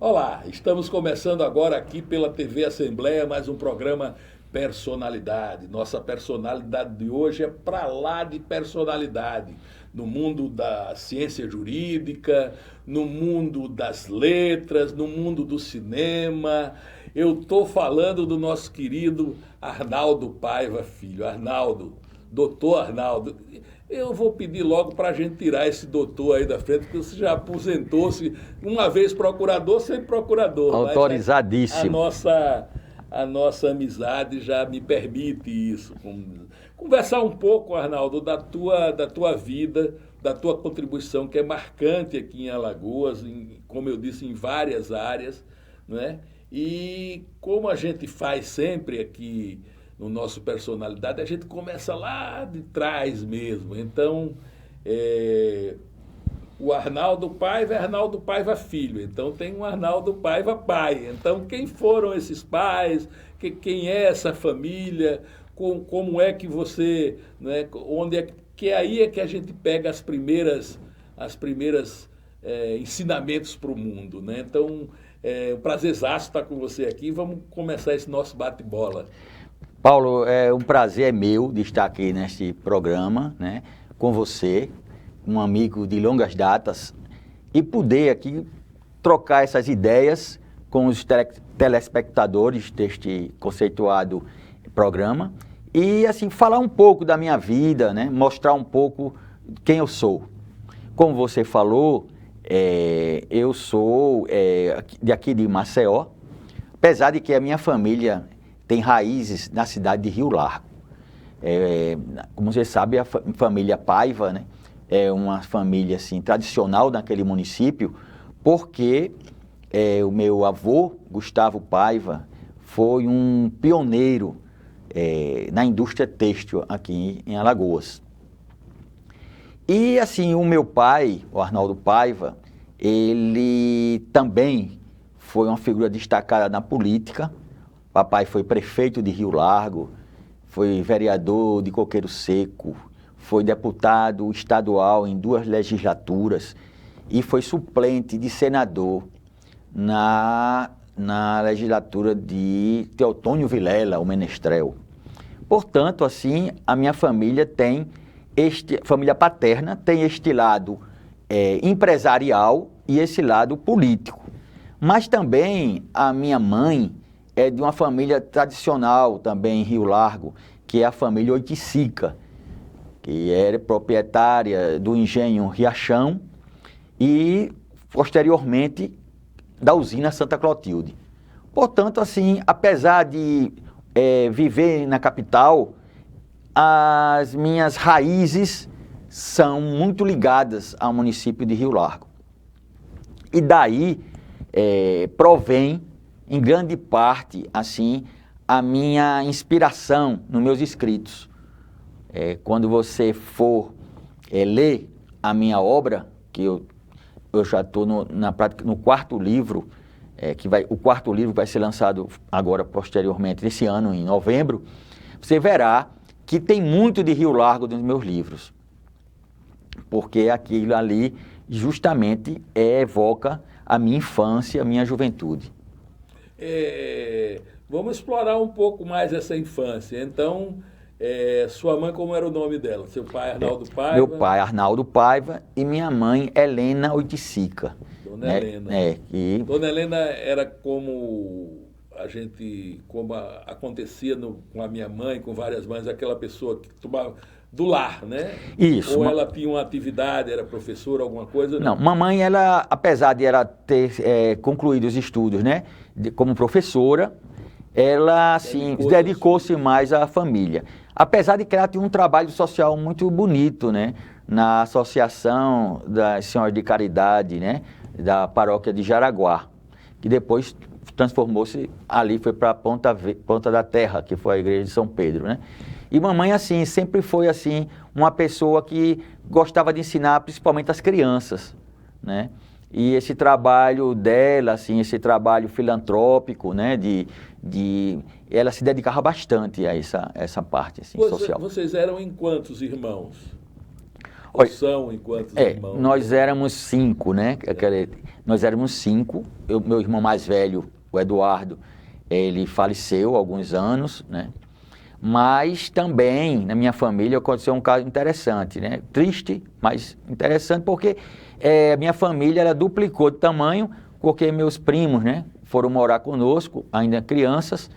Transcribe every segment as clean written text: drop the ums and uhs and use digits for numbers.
Olá, estamos começando agora aqui pela TV Assembleia mais um programa Personalidade. Nossa personalidade de hoje é para lá de personalidade. No mundo da ciência jurídica, no mundo das letras, no mundo do cinema. Eu estou falando do nosso querido Arnaldo Paiva Filho. Arnaldo, doutor Arnaldo. Eu vou pedir logo para a gente tirar esse doutor aí da frente, porque você já aposentou-se uma vez procurador, sempre procurador. Autorizadíssimo. A nossa amizade já me permite isso. Conversar um pouco, Arnaldo, da tua vida, da tua contribuição, que é marcante aqui em Alagoas, como eu disse, em várias áreas, né? E como a gente faz sempre aqui no nosso Personalidade, a gente começa lá de trás mesmo. Então, o Arnaldo Paiva é Arnaldo Paiva Filho. Então, tem um Arnaldo Paiva pai. Então, quem foram esses pais? Quem é essa família? Como é que você... Né, onde é que aí é que a gente pega as primeiras ensinamentos para o mundo, né? Então, é um prazerzaço estar com você aqui. Vamos começar esse nosso bate-bola. Paulo, é um prazer meu de estar aqui neste programa, né, com você, um amigo de longas datas, e poder aqui trocar essas ideias com os telespectadores deste conceituado programa e, assim, falar um pouco da minha vida, né, mostrar um pouco quem eu sou. Como você falou, eu sou aqui de Maceió, apesar de que a minha família tem raízes na cidade de Rio Largo. Como você sabe, a família Paiva, né, é uma família assim, tradicional naquele município, porque o meu avô, Gustavo Paiva, foi um pioneiro na indústria têxtil aqui em Alagoas. E assim, o meu pai, o Arnaldo Paiva, ele também foi uma figura destacada na política. Papai foi prefeito de Rio Largo, foi vereador de Coqueiro Seco, foi deputado estadual em 2 legislaturas e foi suplente de senador na legislatura de Teotônio Vilela, o Menestrel. Portanto, assim, a minha família família paterna tem este lado empresarial e esse lado político. Mas também a minha mãe é de uma família tradicional também em Rio Largo, que é a família Oiticica, que era proprietária do engenho Riachão e, posteriormente, da usina Santa Clotilde. Portanto, assim, apesar de viver na capital, as minhas raízes são muito ligadas ao município de Rio Largo. E daí provém, em grande parte, assim, a minha inspiração nos meus escritos. Quando você for ler a minha obra, que eu já estou no 4º livro, o 4º livro vai ser lançado agora, posteriormente, esse ano, em novembro, você verá que tem muito de Rio Largo nos meus livros. Porque aquilo ali, justamente, evoca a minha infância, a minha juventude. Vamos explorar um pouco mais essa infância. Então, sua mãe, como era o nome dela? Seu pai, Arnaldo Paiva? Meu pai, Arnaldo Paiva, e minha mãe, Helena Oiticica. Dona Helena. Dona Helena era como acontecia com a minha mãe, com várias mães, aquela pessoa que tomava do lar, né? Isso. Ou ela tinha uma atividade, era professora, alguma coisa? Não, mamãe, ela, apesar de ela ter concluído os estudos, né, como professora, ela, assim, dedicou-se mais à família. Apesar de que ela tinha um trabalho social muito bonito, né, na Associação das Senhoras de Caridade, né, da paróquia de Jaraguá, que depois transformou-se ali, foi para Ponta da Terra, que foi a igreja de São Pedro, né? E mamãe, assim, sempre foi, assim, uma pessoa que gostava de ensinar principalmente as crianças, né? E esse trabalho dela, assim, esse trabalho filantrópico, né, ela se dedicava bastante a essa parte, assim, social. Vocês eram em quantos irmãos? Ou são enquanto irmãos? Nós éramos 5, né? Nós éramos 5. Meu irmão mais velho, o Eduardo, ele faleceu há alguns anos, né? Mas também, na minha família, aconteceu um caso interessante, né? Triste, mas interessante, porque a minha família ela duplicou de tamanho, porque meus primos, né, foram morar conosco, ainda crianças,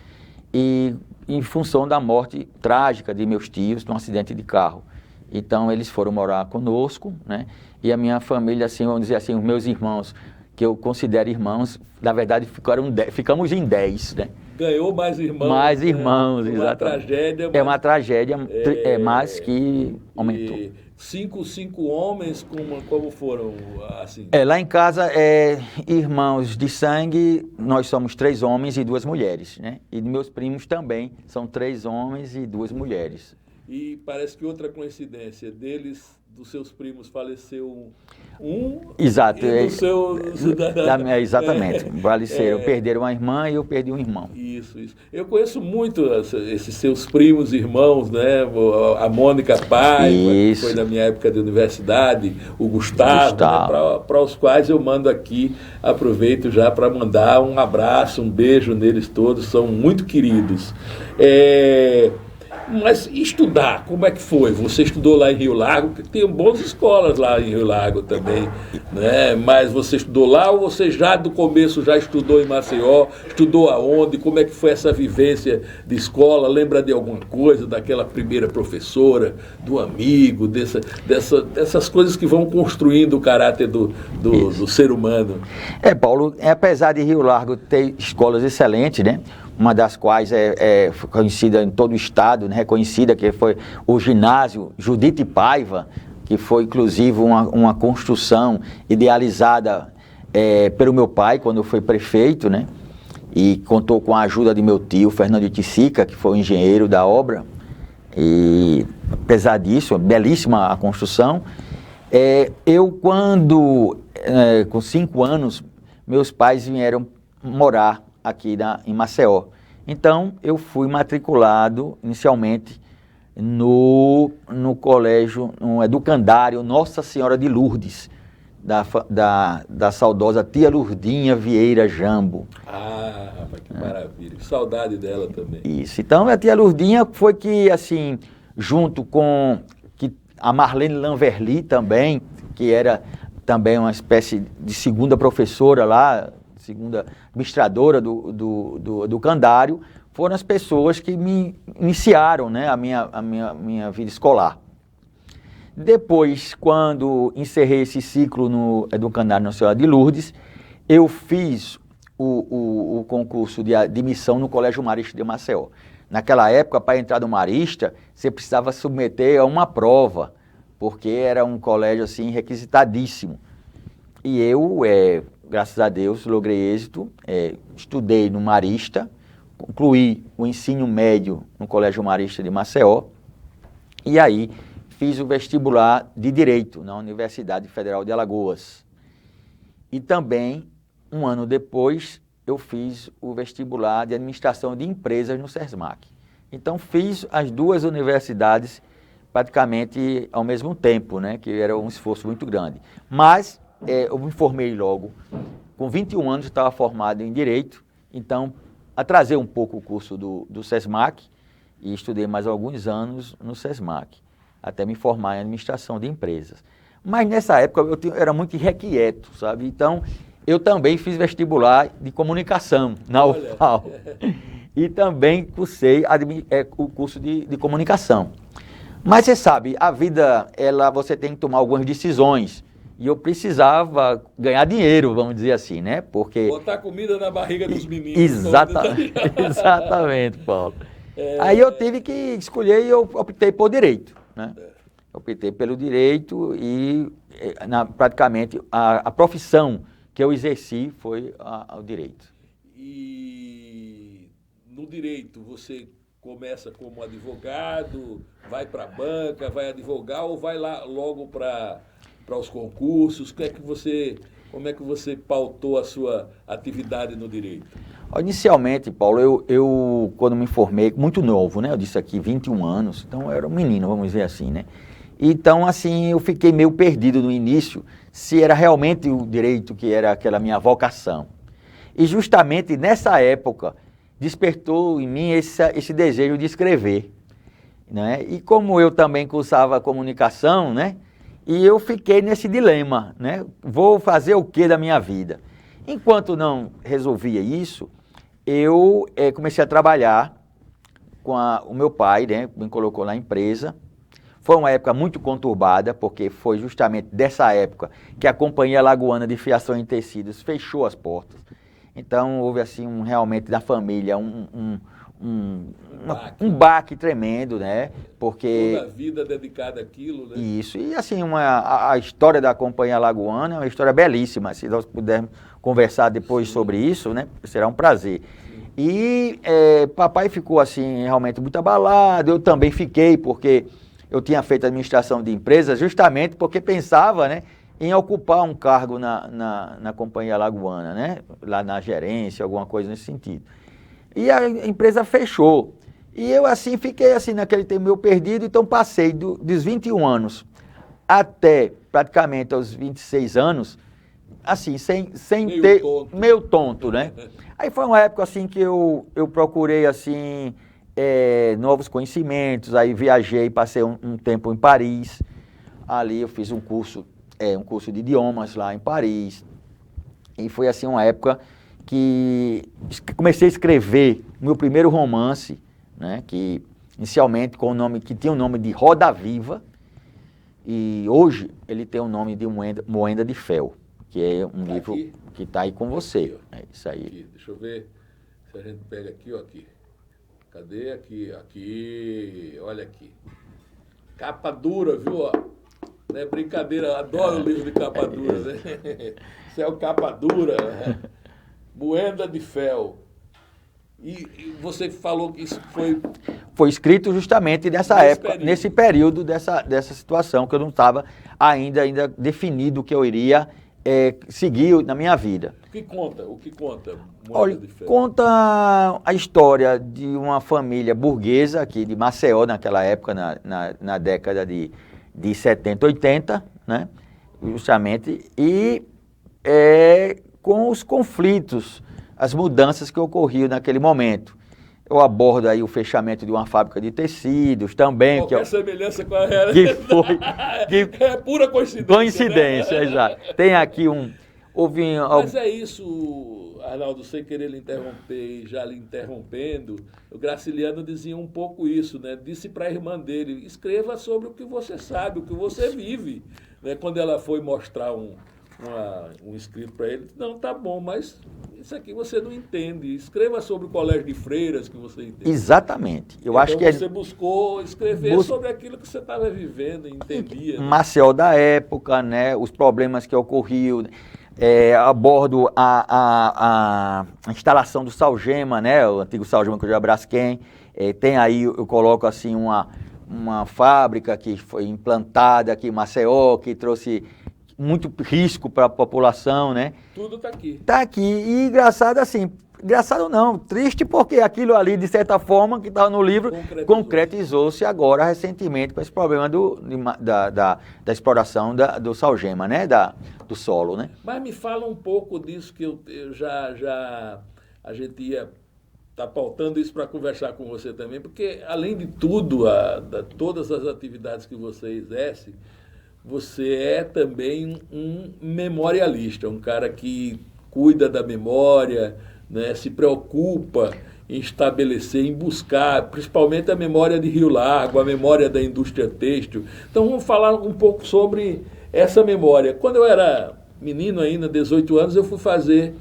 e em função da morte trágica de meus tios num acidente de carro. Então, eles foram morar conosco, né? E a minha família, assim, vamos dizer assim, os meus irmãos, que eu considero irmãos, na verdade, ficamos em 10, né? Ganhou mais irmãos. Mais irmãos, né? exatamente. Uma tragédia. É uma tragédia, mais que aumentou. 5 homens, como foram, assim? Lá em casa, irmãos de sangue, nós somos 3 homens e 2 mulheres, né? E meus primos também são 3 homens e 2 mulheres. E parece que outra coincidência dos seus primos faleceu Exato. E do seu... Exatamente. Faleceram. Perderam uma irmã e eu perdi um irmão. Isso. Eu conheço muito esses seus primos, irmãos, né? A Mônica Paiva, que foi na minha época de universidade, o Gustavo. Né? Para os quais eu mando aqui, aproveito já para mandar um abraço, um beijo neles todos, são muito queridos. Mas estudar, como é que foi? Você estudou lá em Rio Largo, porque tem boas escolas lá em Rio Largo também, né? Mas você estudou lá ou você já do começo já estudou em Maceió? Estudou aonde? Como é que foi essa vivência de escola? Lembra de alguma coisa, daquela primeira professora, do amigo, dessas coisas que vão construindo o caráter do ser humano? Paulo, apesar de Rio Largo ter escolas excelentes, né? Uma das quais é conhecida em todo o estado, né, reconhecida, que foi o ginásio Judite Paiva, que foi inclusive uma construção idealizada pelo meu pai quando foi prefeito, né, e contou com a ajuda de meu tio, Fernando Iticica, que foi o engenheiro da obra, e apesar disso, belíssima a construção. Eu quando, com 5 anos, meus pais vieram morar aqui em Maceió. Então, eu fui matriculado inicialmente no colégio, no educandário Nossa Senhora de Lourdes, da saudosa tia Lourdinha Vieira Jambo. Rapaz, que maravilha. Que saudade dela também. Isso. Então, a tia Lourdinha foi que, assim, junto com a Marlene Lanverli também, que era também uma espécie de segunda professora lá, segunda administradora do educandário, foram as pessoas que me iniciaram, né, a minha vida escolar. Depois, quando encerrei esse ciclo no educandário Nossa Senhora de Lourdes, eu fiz o concurso de admissão no Colégio Marista de Maceió. Naquela época, para entrar no Marista, você precisava submeter a uma prova, porque era um colégio assim requisitadíssimo. E eu, graças a Deus, logrei êxito, estudei no Marista, concluí o ensino médio no Colégio Marista de Maceió, e aí fiz o vestibular de Direito na Universidade Federal de Alagoas. E também, um ano depois, eu fiz o vestibular de Administração de Empresas no SESMAC. Então, fiz as 2 universidades praticamente ao mesmo tempo, né, que era um esforço muito grande. Mas eu me formei logo. Com 21 anos, eu estava formado em Direito, então atrasei um pouco o curso do SESMAC e estudei mais alguns anos no SESMAC, até me formar em Administração de Empresas. Mas nessa época eu era muito irrequieto, sabe? Então, eu também fiz vestibular de Comunicação na UFAL e também cursei o curso de Comunicação. Mas você sabe, a vida, você tem que tomar algumas decisões. E eu precisava ganhar dinheiro, vamos dizer assim, né? Porque... botar comida na barriga dos meninos. Exatamente, Paulo. Aí eu tive que escolher e eu optei por Direito, né? Optei pelo Direito e praticamente a profissão que eu exerci foi o Direito. E no Direito você começa como advogado, vai para a banca, vai advogar ou vai lá logo para os concursos? Como é que você pautou a sua atividade no Direito? Inicialmente, Paulo, eu quando me formei, muito novo, né? Eu disse aqui 21 anos, então eu era um menino, vamos dizer assim, né? Então, assim, eu fiquei meio perdido no início, se era realmente o direito que era aquela minha vocação. E justamente nessa época, despertou em mim esse desejo de escrever, né? E como eu também cursava comunicação, né? E eu fiquei nesse dilema, né? Vou fazer o que da minha vida? Enquanto não resolvia isso, eu comecei a trabalhar com o meu pai, né? Me colocou na empresa. Foi uma época muito conturbada, porque foi justamente dessa época que a Companhia Alagoana de Fiação em Tecidos fechou as portas. Então, houve assim, realmente na família um baque tremendo, né? Porque... Toda a vida dedicada àquilo, né? Isso, e assim, a história da Companhia Alagoana é uma história belíssima. Se nós pudermos conversar depois sobre isso, né? Será um prazer. E papai ficou assim, realmente muito abalado, eu também fiquei, porque eu tinha feito administração de empresas justamente porque pensava, né, em ocupar um cargo na Companhia Alagoana, né, lá na gerência, alguma coisa nesse sentido. E a empresa fechou. E eu assim, fiquei assim naquele tempo meio perdido, então passei dos 21 anos até praticamente aos 26 anos, assim, sem ter... Tonto. Meio tonto, né? Aí foi uma época assim que eu procurei assim, novos conhecimentos, aí viajei, passei um tempo em Paris, ali eu fiz um curso de idiomas lá em Paris, e foi assim uma época que comecei a escrever meu primeiro romance, né, que inicialmente que tinha o nome de Roda Viva, e hoje ele tem o nome de Moenda de Fel, que é um livro aqui? Que está aí com você. Aqui, É isso aí. Aqui. Deixa eu ver se a gente pega aqui, ó, aqui. Cadê aqui? Aqui, olha aqui. Capa dura, viu? Ó? Não é brincadeira, adoro o livro de capa dura, né? Isso é o capa dura, né? Moenda de Fel. E você falou que isso foi escrito justamente nesse período dessa situação, que eu não estava ainda definido o que eu iria seguir na minha vida. O que conta? Olha, conta a história de uma família burguesa aqui de Maceió, naquela época, na década de 70, 80, né? Justamente, e com os conflitos, as mudanças que ocorriam naquele momento. Eu abordo aí o fechamento de uma fábrica de tecidos também. Qualquer semelhança com a realidade. É pura coincidência. Coincidência, né? Exato. Tem aqui Mas é isso, Arnaldo, sem querer lhe interromper e já lhe interrompendo, o Graciliano dizia um pouco isso, né? Disse para a irmã dele, escreva sobre o que você sabe, o que você vive. Né? Quando ela foi mostrar um escrito para ele, não, tá bom, mas isso aqui você não entende. Escreva sobre o colégio de freiras que você entende. Exatamente. Eu então acho que você buscou escrever sobre aquilo que você estava vivendo, entendia. Né? Maceió da época, né? Os problemas que ocorriam, abordo a instalação do Salgema, né? O antigo Salgema que eu já Braskem. Tem aí, eu coloco assim uma fábrica que foi implantada aqui em Maceió, que trouxe muito risco para a população, né? Tudo está aqui. Está aqui. E engraçado assim, engraçado não, triste porque aquilo ali, de certa forma, que estava no livro, concretizou-se agora, recentemente, com esse problema da exploração do Salgema, né? Do solo, né? Mas me fala um pouco disso, que eu a gente ia estar pautando isso para conversar com você também, porque, além de tudo, todas as atividades que você exerce, você é também um memorialista, um cara que cuida da memória, né, se preocupa em estabelecer, em buscar, principalmente a memória de Rio Largo, a memória da indústria têxtil. Então vamos falar um pouco sobre essa memória. Quando eu era menino ainda, 18 anos, eu fui fazer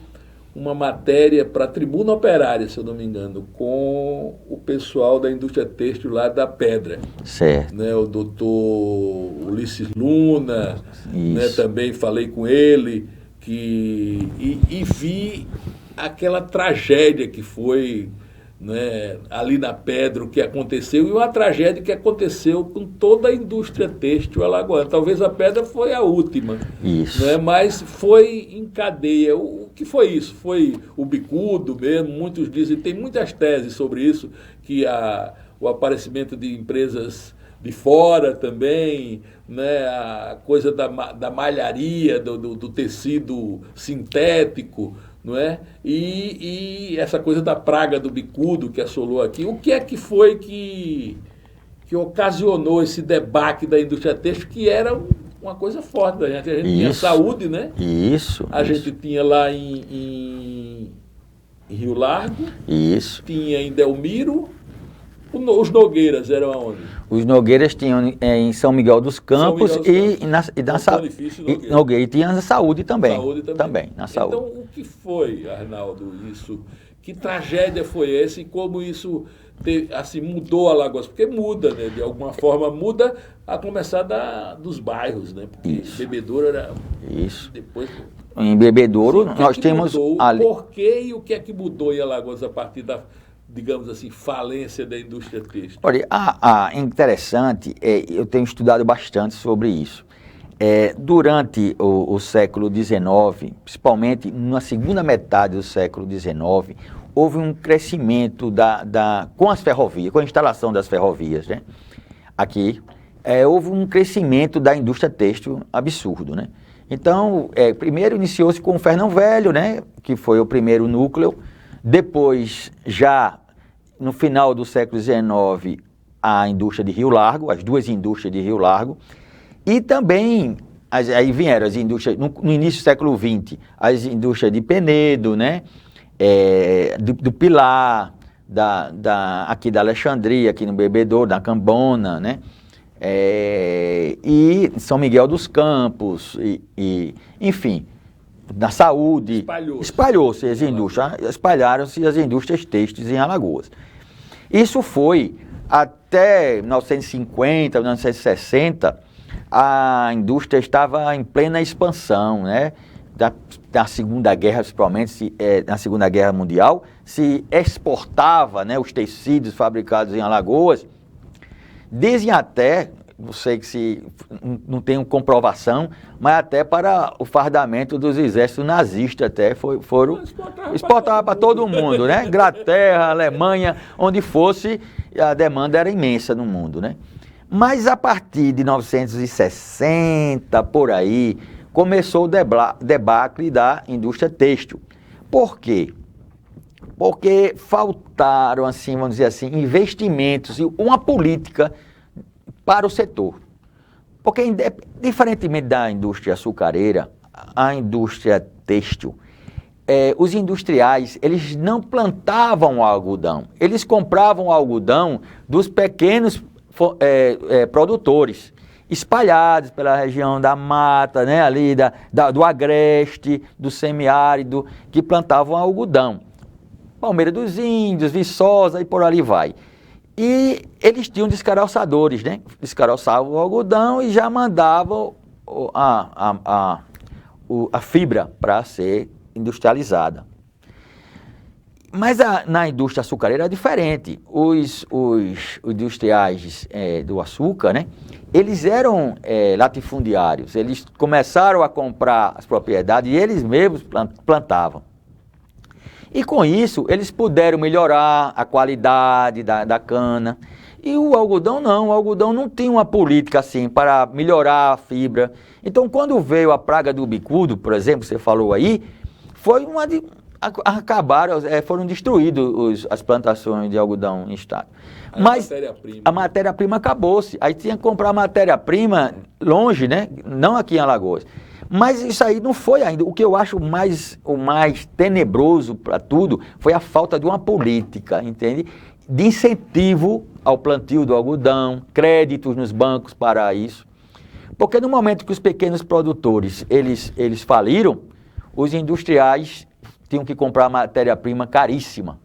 uma matéria para a Tribuna Operária, se eu não me engano, com o pessoal da indústria têxtil lá da Pedra. Certo. Né, o doutor Ulisses Luna, né, também falei com ele, e vi aquela tragédia que foi, né, ali na Pedra, o que aconteceu, e uma tragédia que aconteceu com toda a indústria têxtil alagoana. Talvez a Pedra foi a última, isso. Né, mas foi em cadeia. O que foi isso? Foi o bicudo mesmo, muitos dizem, tem muitas teses sobre isso, que o aparecimento de empresas de fora também, né? A coisa da malharia, do tecido sintético, não é? E essa coisa da praga do bicudo que assolou aqui. O que é que foi que ocasionou esse debacle da indústria têxtil, que era uma coisa forte da gente? A gente tinha saúde, né? A gente tinha lá em Rio Largo. Tinha em Delmiro. Os Nogueiras eram aonde? Os Nogueiras tinham em São Miguel dos Campos e na saúde. E tinha na saúde também. Na saúde. Então, o que foi, Arnaldo, isso? Que tragédia foi essa e como isso assim, mudou Alagoas? Porque muda, né? De alguma forma muda, a começar dos bairros, né? Porque Bebedouro era... Depois... Em Bebedouro, nós temos... Por quê e o que é que mudou em Alagoas a partir da, digamos assim, falência da indústria têxtil? Olha, interessante, eu tenho estudado bastante sobre isso. Durante o século XIX, principalmente na segunda metade do século XIX, houve um crescimento com as ferrovias, com a instalação das ferrovias, né? Aqui, houve um crescimento da indústria têxtil absurdo, né? Então, primeiro iniciou-se com o Fernão Velho, né? Que foi o primeiro núcleo. Depois, já no final do século XIX, a indústria de Rio Largo, as duas indústrias de Rio Largo. E também, aí vieram as indústrias, no início do século XX, as indústrias de Penedo, né? Do Pilar, aqui da Alexandria, aqui no Bebedouro, da Cambona, né? E São Miguel dos Campos, enfim, na saúde. Espalhou-se as indústrias, espalharam-se as indústrias têxteis em Alagoas. Isso foi até 1950, 1960, a indústria estava em plena expansão, né? Da Segunda Guerra, principalmente na Segunda Guerra Mundial, se exportava, né, os tecidos fabricados em Alagoas. Dizem até, não sei se não tenho comprovação, mas até para o fardamento dos exércitos nazistas até foram exportavam para todo mundo, né? Inglaterra, Alemanha, onde fosse, a demanda era imensa no mundo, né? Mas a partir de 1960, por aí, começou o debacle da indústria têxtil. Por quê? Porque faltaram, assim, vamos dizer assim, investimentos e uma política para o setor. Porque, diferentemente da indústria açucareira, a indústria têxtil, os industriais, eles não plantavam algodão, eles compravam algodão dos pequenos produtores, espalhados pela região da mata, né, ali do agreste, do semiárido, que plantavam algodão. Palmeira dos Índios, Viçosa e por ali vai. E eles tinham descaroçadores, né? Descaroçavam o algodão e já mandavam a fibra para ser industrializada. Mas na indústria açucareira é diferente. Os industriais do açúcar, né? Eles eram latifundiários, eles começaram a comprar as propriedades e eles mesmos plantavam. E com isso, eles puderam melhorar a qualidade da cana. E o algodão não, o algodão não tinha uma política assim para melhorar a fibra. Então, quando veio a praga do bicudo, por exemplo, você falou aí, foram destruídas as plantações de algodão em estado. Mas a matéria-prima acabou-se. Aí tinha que comprar matéria-prima longe, né? Não aqui em Alagoas. Mas isso aí não foi ainda. O que eu acho o mais tenebroso para tudo foi a falta de uma política, entende? De incentivo ao plantio do algodão, créditos nos bancos para isso. Porque no momento que os pequenos produtores, eles faliram, os industriais tinham que comprar matéria-prima caríssima,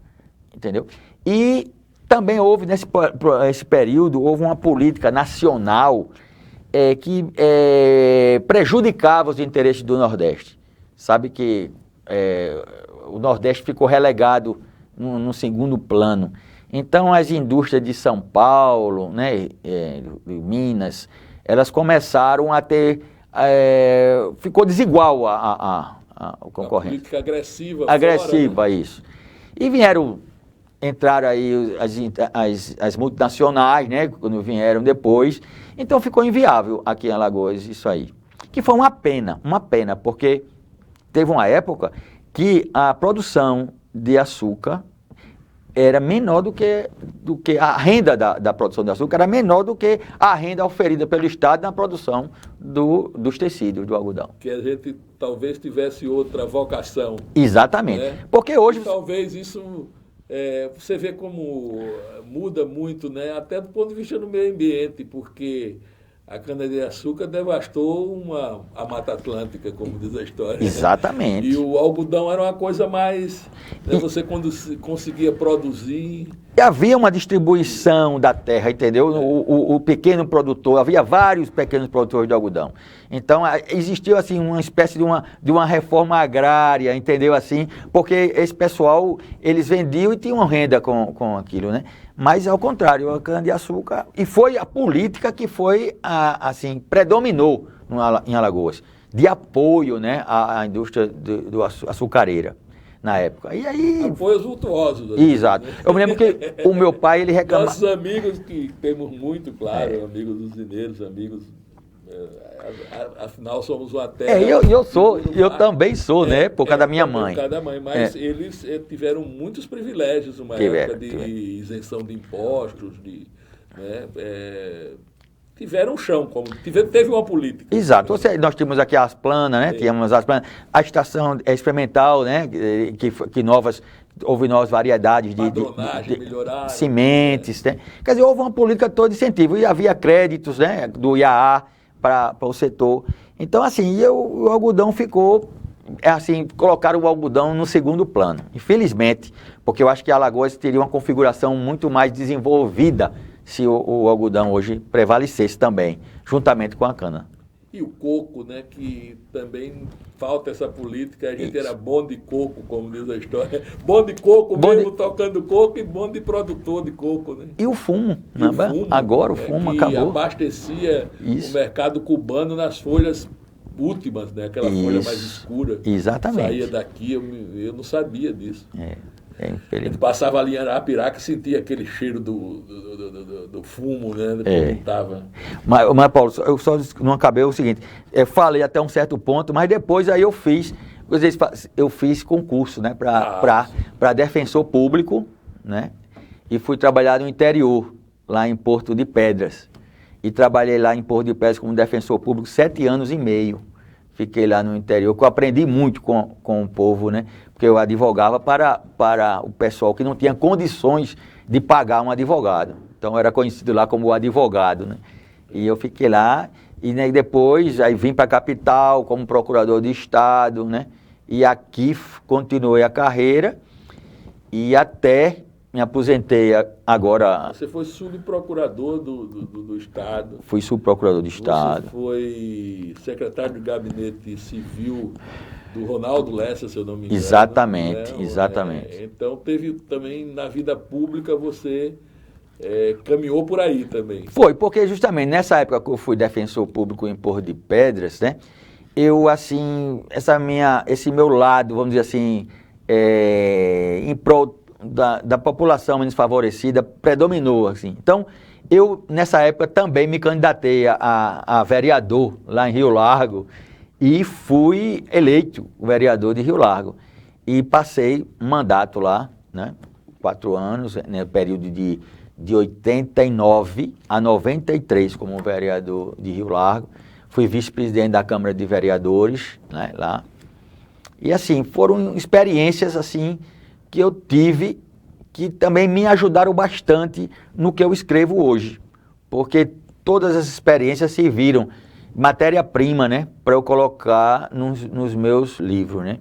entendeu? E também houve, nesse período, houve uma política nacional que prejudicava os interesses do Nordeste. Sabe que o Nordeste ficou relegado no segundo plano. Então, as indústrias de São Paulo, né, de Minas, elas começaram a ter... ficou desigual a concorrência. A política agressiva. Agressiva, fora, né? Isso. E vieram entraram aí as multinacionais, né, quando vieram depois, então ficou inviável aqui em Alagoas isso aí. Que foi uma pena, porque teve uma época que a produção de açúcar era menor do que a renda da produção de açúcar, era menor do que a renda oferida pelo Estado na produção dos tecidos, do algodão. Que a gente talvez tivesse outra vocação. Exatamente. Né? Porque hoje... E talvez isso, você vê como muda muito, né? Até do ponto de vista do meio ambiente, porque a cana-de-açúcar devastou a Mata Atlântica, como diz a história. Exatamente. E o algodão era uma coisa mais... Né, você conseguia produzir... E havia uma distribuição da terra, entendeu? O pequeno produtor, havia vários pequenos produtores de algodão. Então, existiu assim uma espécie de uma reforma agrária, entendeu? Assim, porque esse pessoal, eles vendiam e tinham renda com aquilo, né? Mas, ao contrário, a cana-de-açúcar, e foi a política que foi, assim, predominou em Alagoas, de apoio, né, à indústria do açucareira. Na época. E aí... Apoios vultuosos. Assim, exato. Né? Eu me lembro que o meu pai, ele reclamava... Nossos amigos, que temos muito, claro, amigos dos mineiros, amigos... afinal, somos uma terra... eu também sou, né? Por causa da minha mãe. Por causa da mãe, mas eles tiveram muitos privilégios numa época de isenção de impostos, tiveram chão, teve uma política. Exato. Nós tínhamos aqui as planas, né? Tínhamos as planas, a estação experimental, né? Houve novas variedades de sementes, né? Quer dizer, houve uma política toda de incentivo e havia créditos, né? Do IAA para o setor. Então, assim, o algodão ficou, assim, colocaram o algodão no segundo plano. Infelizmente, porque eu acho que Alagoas teria uma configuração muito mais desenvolvida se o algodão hoje prevalecesse também, juntamente com a cana. E o coco, né, que também falta essa política, a gente era bom de coco, como diz a história. Bom de coco mesmo, tocando coco, e bom de produtor de coco, né? E o fumo, né? Agora o fumo que acabou. Abastecia o mercado cubano nas folhas últimas, né? Aquela folha mais escura. Exatamente. Saía daqui, eu não sabia disso. A gente Infelizmente. passava ali em Arapiraca e sentia aquele cheiro do fumo, né? Mas, Paulo, eu só não acabei o seguinte, falei até um certo ponto, mas depois aí eu fiz concurso, né? Para defensor público, né? E fui trabalhar no interior, lá em Porto de Pedras. E trabalhei lá em Porto de Pedras como defensor público 7 anos e meio. Fiquei lá no interior, que eu aprendi muito com o povo, né? Porque eu advogava para o pessoal que não tinha condições de pagar um advogado. Então, eu era conhecido lá como o advogado, né? E eu fiquei lá, e né, depois aí vim para a capital como procurador de Estado, né? E aqui continuei a carreira e até me aposentei agora. Você foi subprocurador do Estado. Fui subprocurador do Estado. Você foi secretário de gabinete civil do Ronaldo Lessa, se eu não me engano. Exatamente, né? Exatamente. Então, teve também na vida pública, você caminhou por aí também. Foi, porque justamente nessa época que eu fui defensor público em Porto de Pedras, né? Eu, assim, esse meu lado, vamos dizer assim, em prol da população menos favorecida predominou, assim. Então, eu, nessa época, também me candidatei a vereador lá em Rio Largo e fui eleito vereador de Rio Largo. E passei um mandato lá, né, 4 anos, né, período de 89 a 93 como vereador de Rio Largo. Fui vice-presidente da Câmara de Vereadores, né, lá. E, assim, foram experiências, assim, que eu tive, que também me ajudaram bastante no que eu escrevo hoje, porque todas as experiências serviram matéria-prima, né, para eu colocar nos meus livros, né.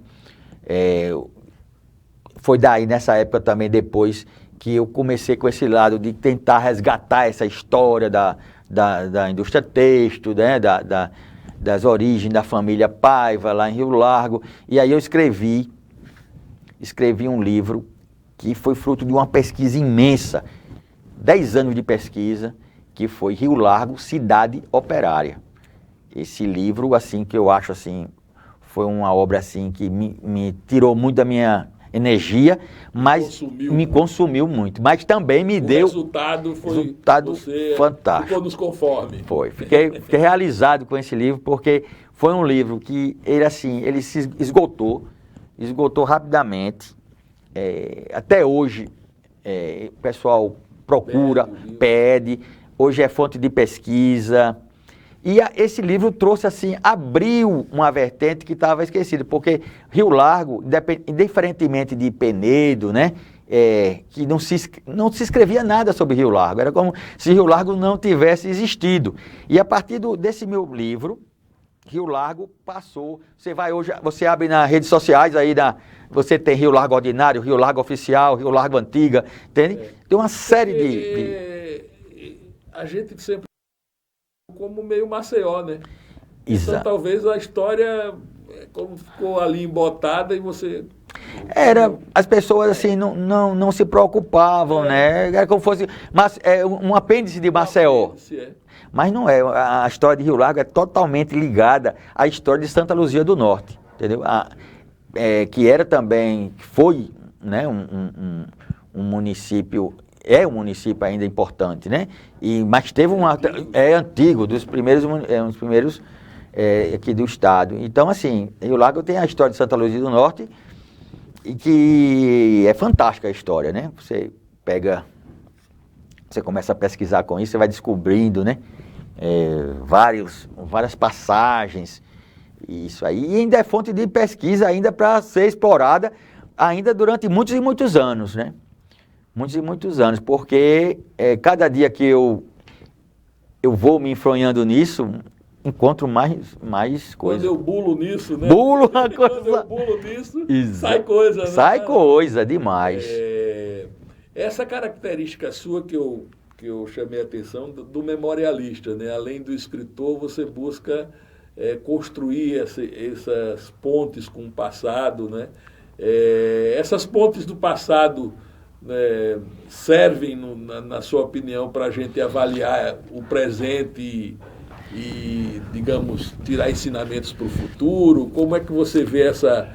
Foi daí, nessa época também, depois, que eu comecei com esse lado de tentar resgatar essa história da indústria têxtil, né, das origens da família Paiva, lá em Rio Largo, e aí eu escrevi um livro que foi fruto de uma pesquisa imensa, 10 anos de pesquisa, que foi Rio Largo, Cidade Operária. Esse livro, assim, que eu acho, assim, foi uma obra, assim, que me tirou muito da minha energia, mas me consumiu muito. Mas também me deu... O resultado foi... Você fantástico. Ficou nos conforme. Foi. Fiquei realizado com esse livro, porque foi um livro que ele se esgotou rapidamente. Até hoje, o pessoal procura, pede. Hoje é fonte de pesquisa. E esse livro trouxe abriu uma vertente que estava esquecida, porque Rio Largo, indiferentemente de Penedo, né, que não se escrevia nada sobre Rio Largo, era como se Rio Largo não tivesse existido. E a partir desse meu livro, Rio Largo passou, você abre nas redes sociais aí, você tem Rio Largo Ordinário, Rio Largo Oficial, Rio Largo Antiga, entende? Tem uma série de... A gente sempre como meio Maceió, né? Exato. Então talvez a história como ficou ali embotada e você... As pessoas não se preocupavam, né? Era como fosse um apêndice de Maceió. Mas não é, a história de Rio Largo é totalmente ligada à história de Santa Luzia do Norte, entendeu? Que foi, né, um município... É um município ainda importante, né? Mas teve antigo, um dos primeiros aqui do estado. Então, Rio Largo tem a história de Santa Luzia do Norte, e que é fantástica a história, né? Você começa a pesquisar com isso, você vai descobrindo, né? Várias passagens, isso aí. E ainda é fonte de pesquisa ainda para ser explorada ainda durante muitos e muitos anos, né? Muitos e muitos anos, porque cada dia que eu vou me enfronhando nisso, encontro mais coisas. Quando eu bulo nisso, né? Bulo uma coisa. Quando eu bulo nisso, sai coisa, né? Sai coisa demais. Essa característica sua que eu chamei a atenção do memorialista, né? Além do escritor, você busca construir essas pontes com o passado, né? Essas pontes do passado servem, na sua opinião, para a gente avaliar o presente e, digamos, tirar ensinamentos para o futuro? Como é que você vê essa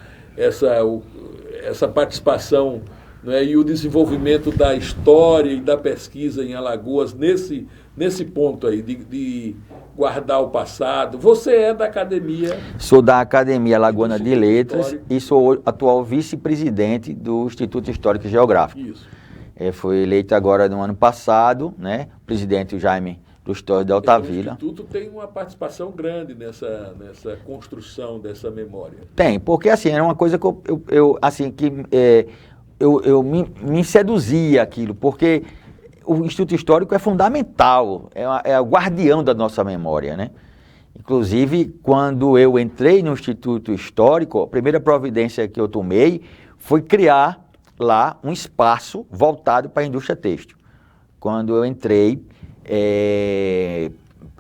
participação, né, e o desenvolvimento da história e da pesquisa em Alagoas nesse ponto aí, de guardar o passado? Você é da academia... Sou da Academia Alagoana de Letras e sou atual vice-presidente do Instituto Histórico e Geográfico. Isso. Fui eleito agora no ano passado, né? Presidente Jaime do Histórico de Altavila. O Instituto tem uma participação grande nessa construção dessa memória. Tem, porque era uma coisa que eu me seduzia aquilo, porque o Instituto Histórico é fundamental, é o guardião da nossa memória, né? Inclusive, quando eu entrei no Instituto Histórico, a primeira providência que eu tomei foi criar lá um espaço voltado para a indústria têxtil. Quando eu entrei,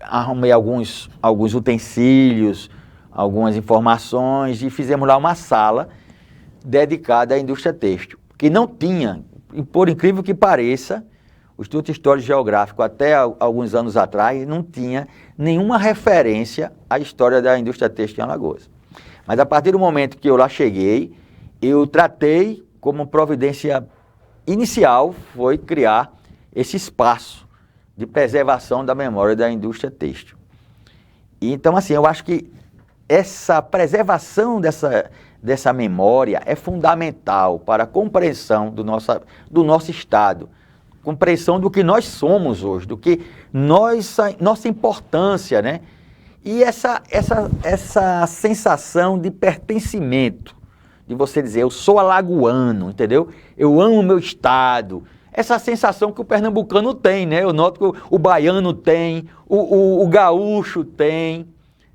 arrumei alguns utensílios, algumas informações e fizemos lá uma sala dedicada à indústria têxtil, que não tinha, por incrível que pareça, o Instituto Histórico e Geográfico, até alguns anos atrás, não tinha nenhuma referência à história da indústria têxtil em Alagoas. Mas a partir do momento que eu lá cheguei, eu tratei como providência inicial, foi criar esse espaço de preservação da memória da indústria têxtil. E, então, eu acho que essa preservação dessa memória é fundamental para a compreensão do nosso Estado, compreensão do que nós somos hoje, do que nossa importância, né? E essa sensação de pertencimento, de você dizer, eu sou alagoano, entendeu? Eu amo o meu estado. Essa sensação que o pernambucano tem, né? Eu noto que o baiano tem, o gaúcho tem,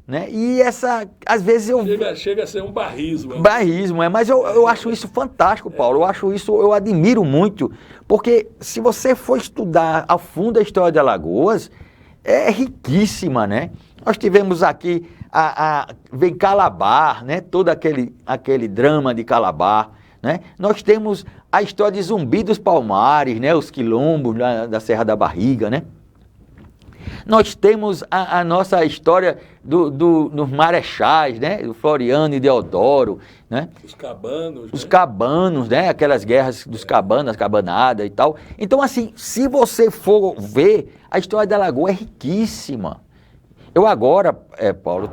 né? E às vezes Chega a ser um barrismo. Né? Barrismo, mas eu acho isso fantástico, Paulo. Eu admiro muito, porque se você for estudar a fundo a história de Alagoas, é riquíssima, né? Nós tivemos aqui, vem Calabar, né? Todo aquele drama de Calabar, né? Nós temos a história de Zumbi dos Palmares, né? Os quilombos da Serra da Barriga, né? Nós temos a nossa história dos marechais, né? Do Floriano e Deodoro, né? Os cabanos, né? Aquelas guerras dos cabanos, cabanada e tal. Então, assim, se você for ver, a história da Lagoa é riquíssima. Eu agora, Paulo,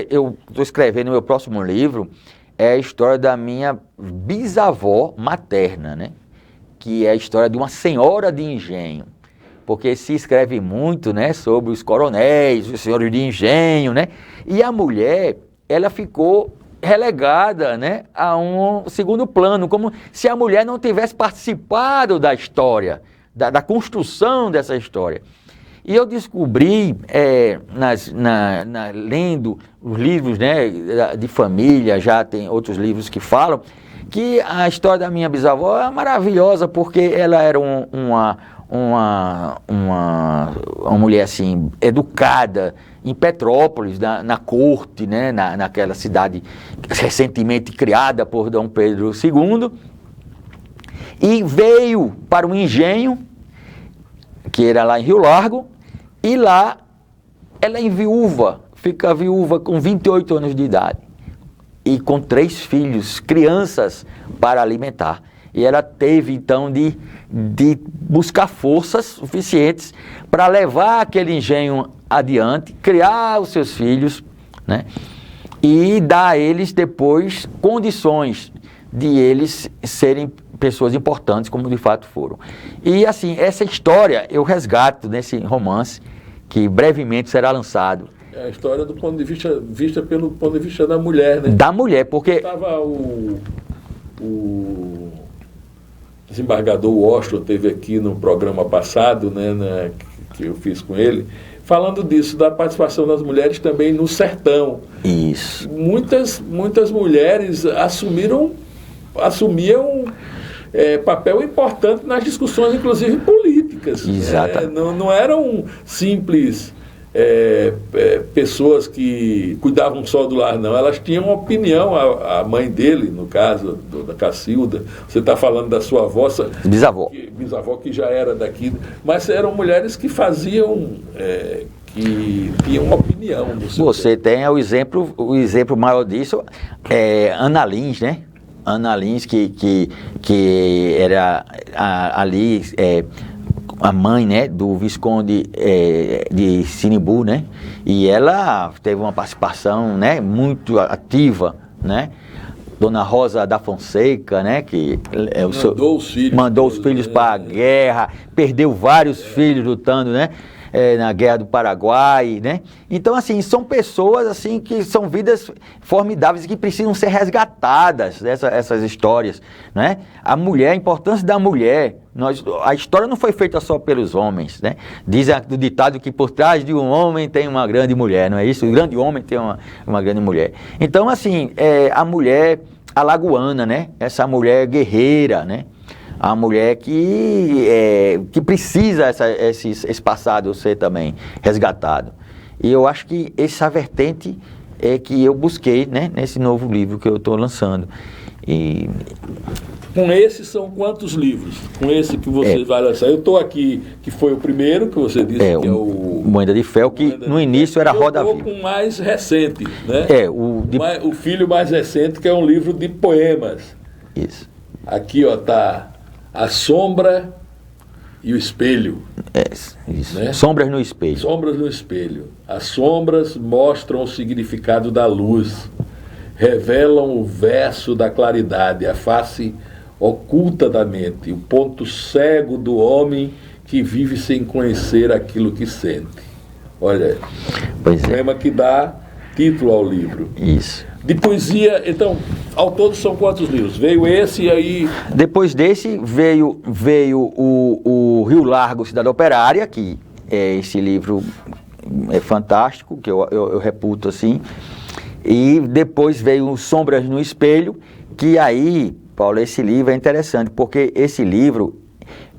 eu estou escrevendo meu próximo livro, é a história da minha bisavó materna, né? Que é a história de uma senhora de engenho. Porque se escreve muito, né, sobre os coronéis, os senhores de engenho, né? E a mulher, ela ficou relegada, né, a um segundo plano, como se a mulher não tivesse participado da história, da construção dessa história. E eu descobri, lendo os livros, né, de família, já tem outros livros que falam, que a história da minha bisavó é maravilhosa, porque ela era uma mulher assim, educada em Petrópolis, na corte, né, naquela cidade recentemente criada por Dom Pedro II, e veio para o engenho, que era lá em Rio Largo, e lá ela é viúva, fica viúva com 28 anos de idade, e com 3 filhos, crianças para alimentar. E ela teve, então, de buscar forças suficientes para levar aquele engenho adiante, criar os seus filhos, né? E dar a eles, depois, condições de eles serem pessoas importantes, como de fato foram. E, assim, essa história eu resgato nesse romance, que brevemente será lançado. É a história do ponto de vista pelo ponto de vista da mulher, né? Da mulher, porque... Estava o desembargador Washington teve aqui no programa passado, né, que eu fiz com ele, falando disso, da participação das mulheres também no sertão. Isso. Muitas mulheres assumiam papel importante nas discussões, inclusive políticas. Exato. Não eram simples pessoas que cuidavam só do lar, não. Elas tinham uma opinião. A mãe dele, no caso da Cacilda, você está falando da sua avó, bisavó que já era daqui, mas eram mulheres que faziam, que tinham uma opinião. Você tem o exemplo maior disso, Ana Lins, né? Ana Lins, que era ali a mãe, né, do Visconde de Sinimbu, né? E ela teve uma participação, né, muito ativa, né? Dona Rosa da Fonseca, né, que mandou os filhos para a guerra, perdeu vários filhos lutando, né? Na Guerra do Paraguai, né? Então, assim, são pessoas, assim, que são vidas formidáveis e que precisam ser resgatadas, essas histórias, né? A mulher, a importância da mulher, a história não foi feita só pelos homens, né? Diz o ditado que por trás de um homem tem uma grande mulher, não é isso? O grande homem tem uma grande mulher. Então, assim, a mulher alagoana, né? Essa mulher guerreira, né? A mulher que precisa esse passado ser também resgatado. E eu acho que essa vertente é que eu busquei, né, nesse novo livro que eu estou lançando. E... Com esse são quantos livros? Com esse que você vai lançar? Eu estou aqui, que foi o primeiro que você disse, que é o... Moeda de Fel, que no início era Roda Viva. Eu estou com o mais recente, né? O filho mais recente, que é um livro de poemas. Isso. Aqui, ó, tá... A Sombra e o Espelho. Isso. Né? Sombras no espelho. Sombras no espelho. As sombras mostram o significado da luz, revelam o verso da claridade, a face oculta da mente, o ponto cego do homem que vive sem conhecer aquilo que sente. Olha, pois poema que dá título ao livro. Isso. De poesia, então, ao todo são quantos livros? Veio esse e aí... Depois desse veio o Rio Largo, Cidade Operária, que esse livro é fantástico, que eu reputo assim. E depois veio Sombras no Espelho, que aí, Paulo, esse livro é interessante, porque esse livro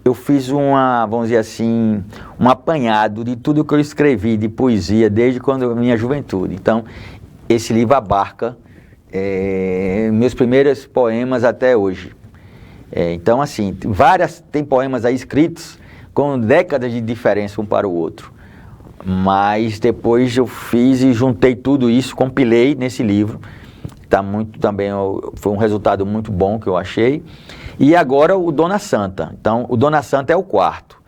eu fiz vamos dizer assim, um apanhado de tudo que eu escrevi de poesia desde minha juventude. Então, esse livro abarca meus primeiros poemas até hoje. Então, assim, tem poemas aí escritos com décadas de diferença um para o outro. Mas depois eu fiz e juntei tudo isso, compilei nesse livro. Tá muito também, foi um resultado muito bom que eu achei. E agora o Dona Santa. Então, o Dona Santa é o quarto.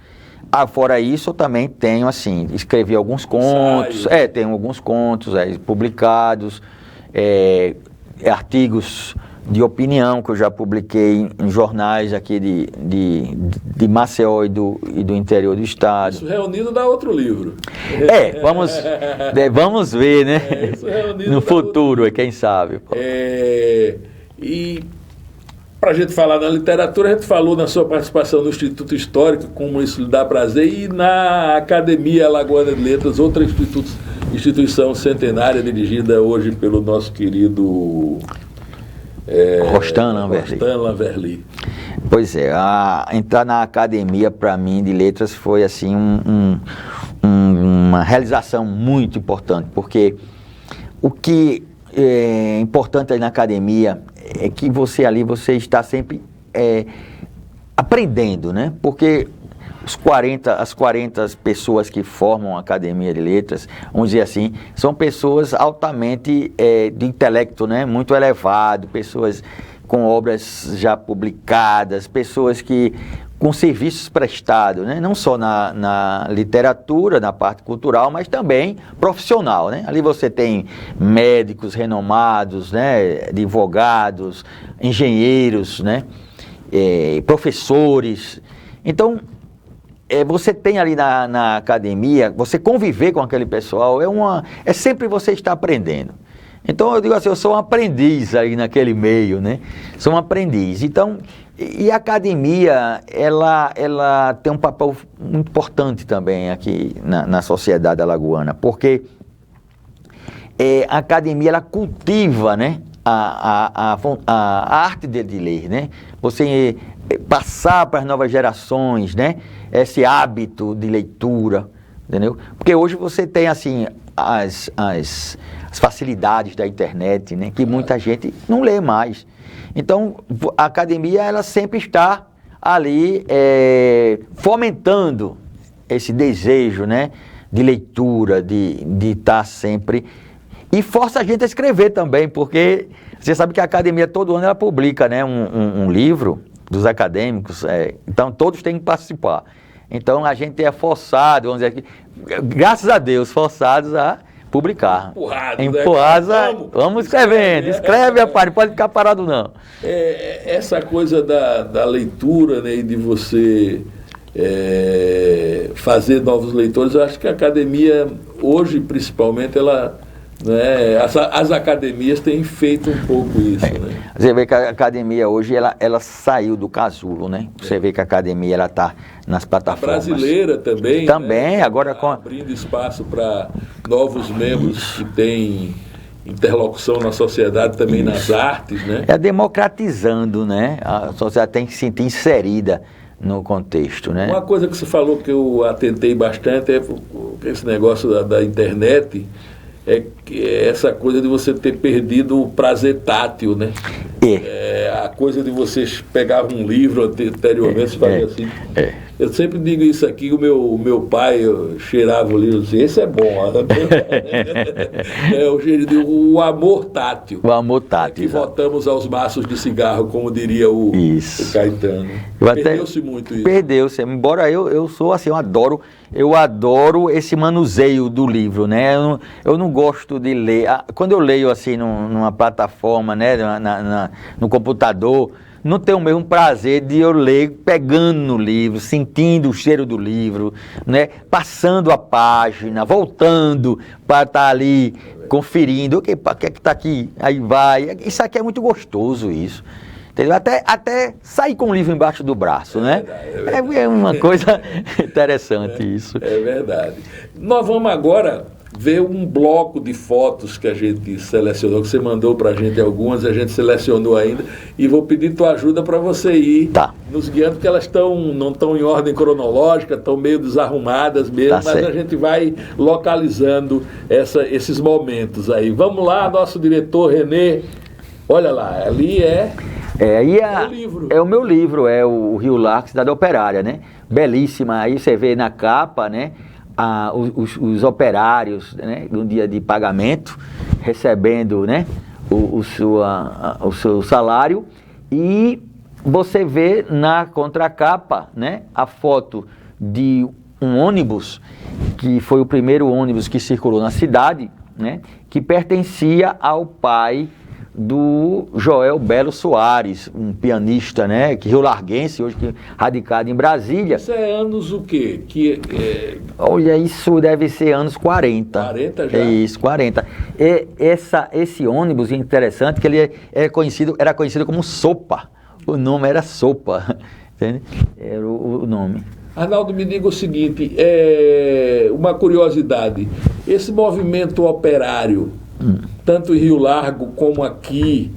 Fora isso, eu também tenho, assim, escrevi alguns contos. Tenho alguns contos publicados, artigos de opinião que eu já publiquei em jornais aqui de Maceió e do interior do estado. Isso reunido dá outro livro. Vamos ver, né? No futuro, quem sabe. E para a gente falar na literatura, a gente falou na sua participação no Instituto Histórico, como isso lhe dá prazer, e na Academia Alagoana de Letras, outra instituição centenária dirigida hoje pelo nosso querido Rostan Lanverly. Pois é, entrar na academia para mim de letras foi assim uma realização muito importante, porque o que é importante aí na academia é que você está sempre aprendendo, né? Porque as 40 pessoas que formam a Academia de Letras, vamos dizer assim, são pessoas altamente de intelecto, né, muito elevado, pessoas com obras já publicadas, pessoas com serviços prestados, né, não só na literatura, na parte cultural, mas também profissional, né? Ali você tem médicos renomados, né, advogados, engenheiros, né, professores. Então, você tem ali na academia, você conviver com aquele pessoal, é sempre você estar aprendendo. Então eu digo assim, eu sou um aprendiz aí naquele meio, né? Sou um aprendiz. Então, e a academia, ela tem um papel muito importante também aqui na sociedade alagoana, porque a academia, ela cultiva, né, a arte de ler, né? Você passar para as novas gerações, né, esse hábito de leitura, entendeu? Porque hoje você tem, assim, as facilidades da internet, né, que muita gente não lê mais. Então, a academia, ela sempre está ali fomentando esse desejo, né, de leitura, de estar sempre... E força a gente a escrever também, porque você sabe que a academia todo ano ela publica, né, um livro dos acadêmicos, então todos têm que participar. Então a gente é forçado, vamos dizer aqui, graças a Deus, forçados a publicar. Empurrados, né? Vamos escrevendo, escreve, rapaz, não pode ficar parado não. Essa coisa da leitura, né, e de você fazer novos leitores, eu acho que a academia, hoje principalmente, ela... né, as academias têm feito um pouco isso, né? Você vê que a academia hoje, ela saiu do casulo, né? Você vê que a academia, ela está nas plataformas. A brasileira também, também, né? Agora abrindo espaço para novos membros que têm interlocução na sociedade, também nas artes, né? Democratizando, né? A sociedade tem que se sentir inserida no contexto, né? Uma coisa que você falou que eu atentei bastante é esse negócio da internet, essa coisa de você ter perdido o prazer tátil, né? A coisa de você pegar um livro anteriormente, fazia assim. Eu sempre digo isso aqui, o meu pai cheirava o livro assim, esse é bom. O amor tátil. O amor tátil. Que voltamos aos maços de cigarro, como diria o Caetano. Perdeu-se muito isso. Perdeu-se, embora eu sou assim, eu adoro esse manuseio do livro, né? Eu não gosto de ler. Quando eu leio assim numa plataforma, né, no computador, não tenho o mesmo prazer de eu ler pegando no livro, sentindo o cheiro do livro, né? Passando a página, voltando para estar ali conferindo o que está aqui, aí vai. Isso aqui é muito gostoso, isso. Entendeu? Até sair com o livro embaixo do braço, né? É uma coisa interessante isso. É verdade. Nós vamos agora ver um bloco de fotos que a gente selecionou, que você mandou para a gente algumas, a gente selecionou ainda, e vou pedir tua ajuda para você ir nos guiando, porque elas não estão em ordem cronológica, estão meio desarrumadas mesmo, mas certo. A gente vai localizando esses momentos aí. Vamos lá, nosso diretor Renê, olha lá, ali o livro. É o meu livro, é o Rio Largo, Cidade Operária, né? Belíssima, aí você vê na capa, né? os operários, né, no dia de pagamento, recebendo, né, o seu salário, e você vê na contracapa, né, a foto de um ônibus, que foi o primeiro ônibus que circulou na cidade, né, que pertencia ao pai do Joel Belo Soares, um pianista, né, que riolarguense, hoje radicado em Brasília. Isso é anos o quê? Olha, isso deve ser anos 40. 40 já? É isso, 40. Esse ônibus é interessante que ele era conhecido como Sopa. O nome era Sopa, entende? Era o nome. Arnaldo, me diga o seguinte, uma curiosidade, esse movimento operário, tanto em Rio Largo como aqui,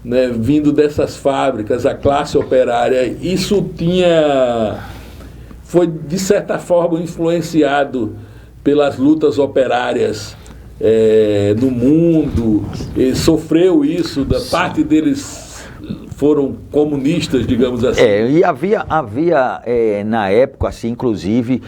né, vindo dessas fábricas, a classe operária, isso foi de certa forma influenciado pelas lutas operárias no mundo, sofreu isso, da parte deles foram comunistas, digamos assim. E havia na época, assim, inclusive,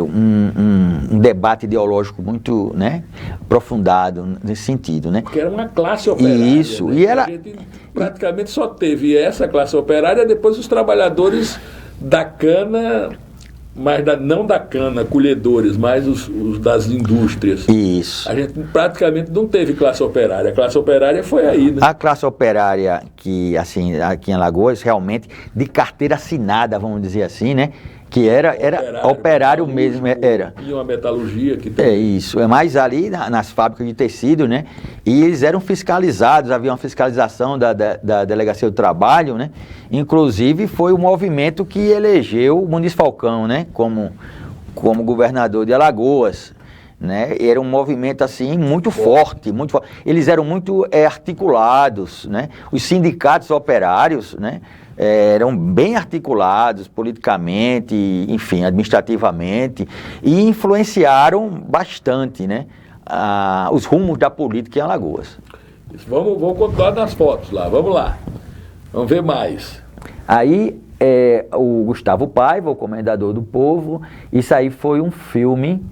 um debate ideológico muito, né, aprofundado nesse sentido, né? Porque era uma classe operária. Isso, né? e era... A gente praticamente só teve essa classe operária, depois os trabalhadores da cana, mas não da cana, colhedores, mas os das indústrias. Isso. A gente praticamente não teve classe operária. A classe operária foi aí, né? A classe operária que, assim, aqui em Alagoas, realmente, de carteira assinada, vamos dizer assim, né? Que era operário mesmo, era. E uma metalurgia que tem. É isso, mais ali nas fábricas de tecido, né? E eles eram fiscalizados, havia uma fiscalização da Delegacia do Trabalho, né? Inclusive foi o movimento que elegeu o Muniz Falcão, né? Como governador de Alagoas, né? Era um movimento assim muito forte, muito forte. Eles eram muito articulados, né? Os sindicatos operários, né? Eram bem articulados politicamente, enfim, administrativamente, e influenciaram bastante, né, os rumos da política em Alagoas. Vamos continuar nas fotos lá, vamos lá. Vamos ver mais. Aí, o Gustavo Paiva, o Comendador do Povo, isso aí foi um filme,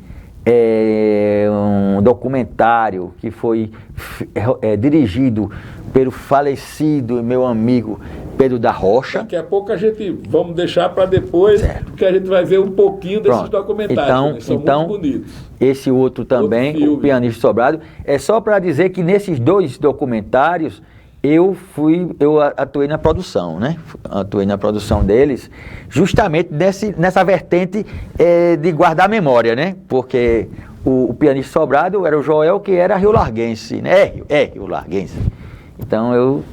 um documentário que foi dirigido pelo falecido meu amigo Pedro da Rocha. Daqui a pouco vamos deixar para depois, certo, porque a gente vai ver um pouquinho desses documentários, que são muito bonitos. Esse outro também, o Pianista Sobrado, é só para dizer que nesses dois documentários eu atuei na produção, né? Atuei na produção deles, justamente nessa vertente de guardar a memória, né? Porque o Pianista Sobrado era o Joel, que era riolarguense, né? Riolarguense. Então eu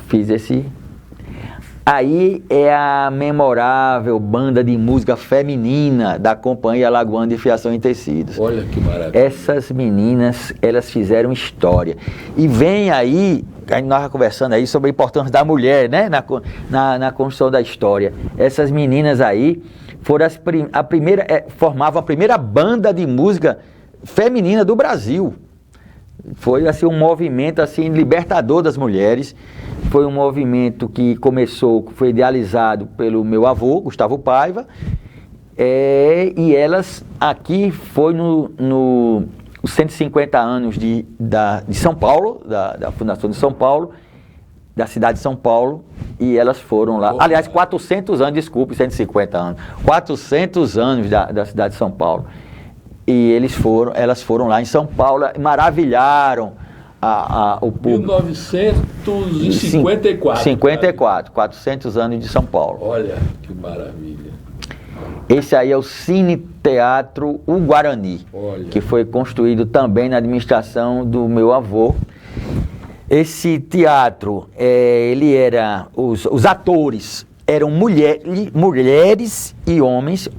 fiz esse... Aí é a memorável banda de música feminina da Companhia Alagoana de Fiação em Tecidos. Olha que maravilha. Essas meninas, elas fizeram história. E vem aí, a gente estava conversando aí sobre a importância da mulher, né, na construção da história. Essas meninas aí foram formavam a primeira banda de música feminina do Brasil. Foi assim um movimento assim libertador das mulheres. Foi um movimento que foi idealizado pelo meu avô, Gustavo Paiva, e elas aqui foi nos 150 anos de São Paulo, da Fundação de São Paulo, da cidade de São Paulo, e elas foram lá. Aliás, 400 anos, desculpe, 150 anos. 400 anos da cidade de São Paulo. E elas foram lá em São Paulo, maravilharam o público. 1954. 54, 400 anos de São Paulo. Olha, que maravilha. Esse aí é o Cine Teatro O Guarani, que foi construído também na administração do meu avô. Esse teatro, os atores eram mulheres e homens,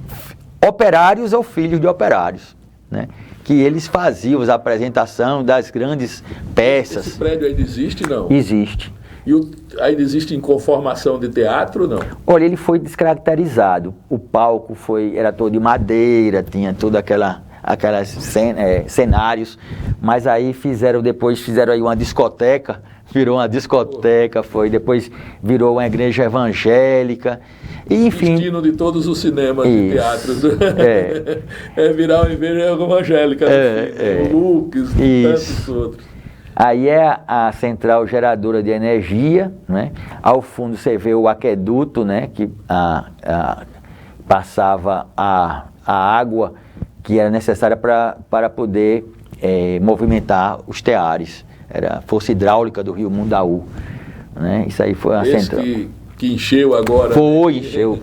operários ou filhos de operários, né? Que eles faziam as apresentações das grandes peças. Esse prédio ainda existe, não? Existe. E ainda existe em conformação de teatro, não? Olha, ele foi descaracterizado. O palco era todo de madeira, tinha toda aquela aquelas cenários, mas aí depois fizeram aí uma discoteca, virou uma discoteca, depois virou uma igreja evangélica, e, enfim... Destino de todos os cinemas e teatros. Virar uma igreja evangélica, o Lux, e tantos outros. Aí é a central geradora de energia, né? Ao fundo você vê o aqueduto, né? Que passava a água que era necessária para poder movimentar os teares. Era a força hidráulica do rio Mundaú, né? Isso aí foi a central. Que encheu agora.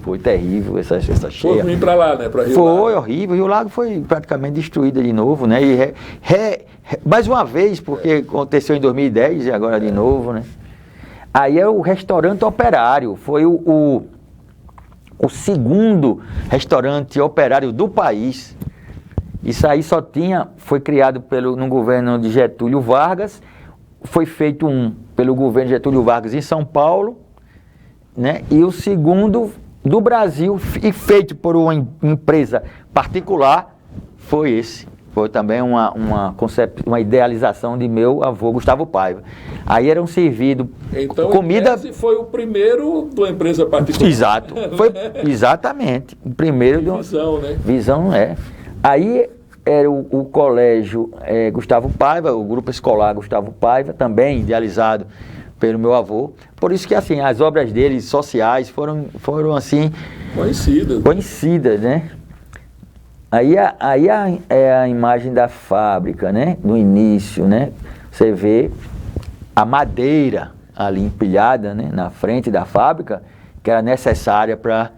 Foi terrível essa cheia. Foi ruim para lá, né? Pra Rio foi Lago. Horrível, Rio Lago foi praticamente destruída de novo, né? E mais uma vez, porque aconteceu em 2010 e agora de novo, né? Aí é o restaurante operário, foi o segundo restaurante operário do país. Isso aí foi criado no governo de Getúlio Vargas, foi feito pelo governo de Getúlio Vargas em São Paulo, né? E o segundo do Brasil, e feito por uma empresa particular, foi esse. Foi também uma idealização de meu avô, Gustavo Paiva. Aí eram servidos comida... Então, foi o primeiro de uma empresa particular. Exato, exatamente. O primeiro visão, né? Visão, Aí era o colégio Gustavo Paiva, o grupo escolar Gustavo Paiva, também idealizado pelo meu avô. Por isso que, assim, as obras dele sociais foram assim... Conhecidas, né? Aí é a imagem da fábrica, né? No início, né? Você vê a madeira ali empilhada, né? Na frente da fábrica, que era necessária para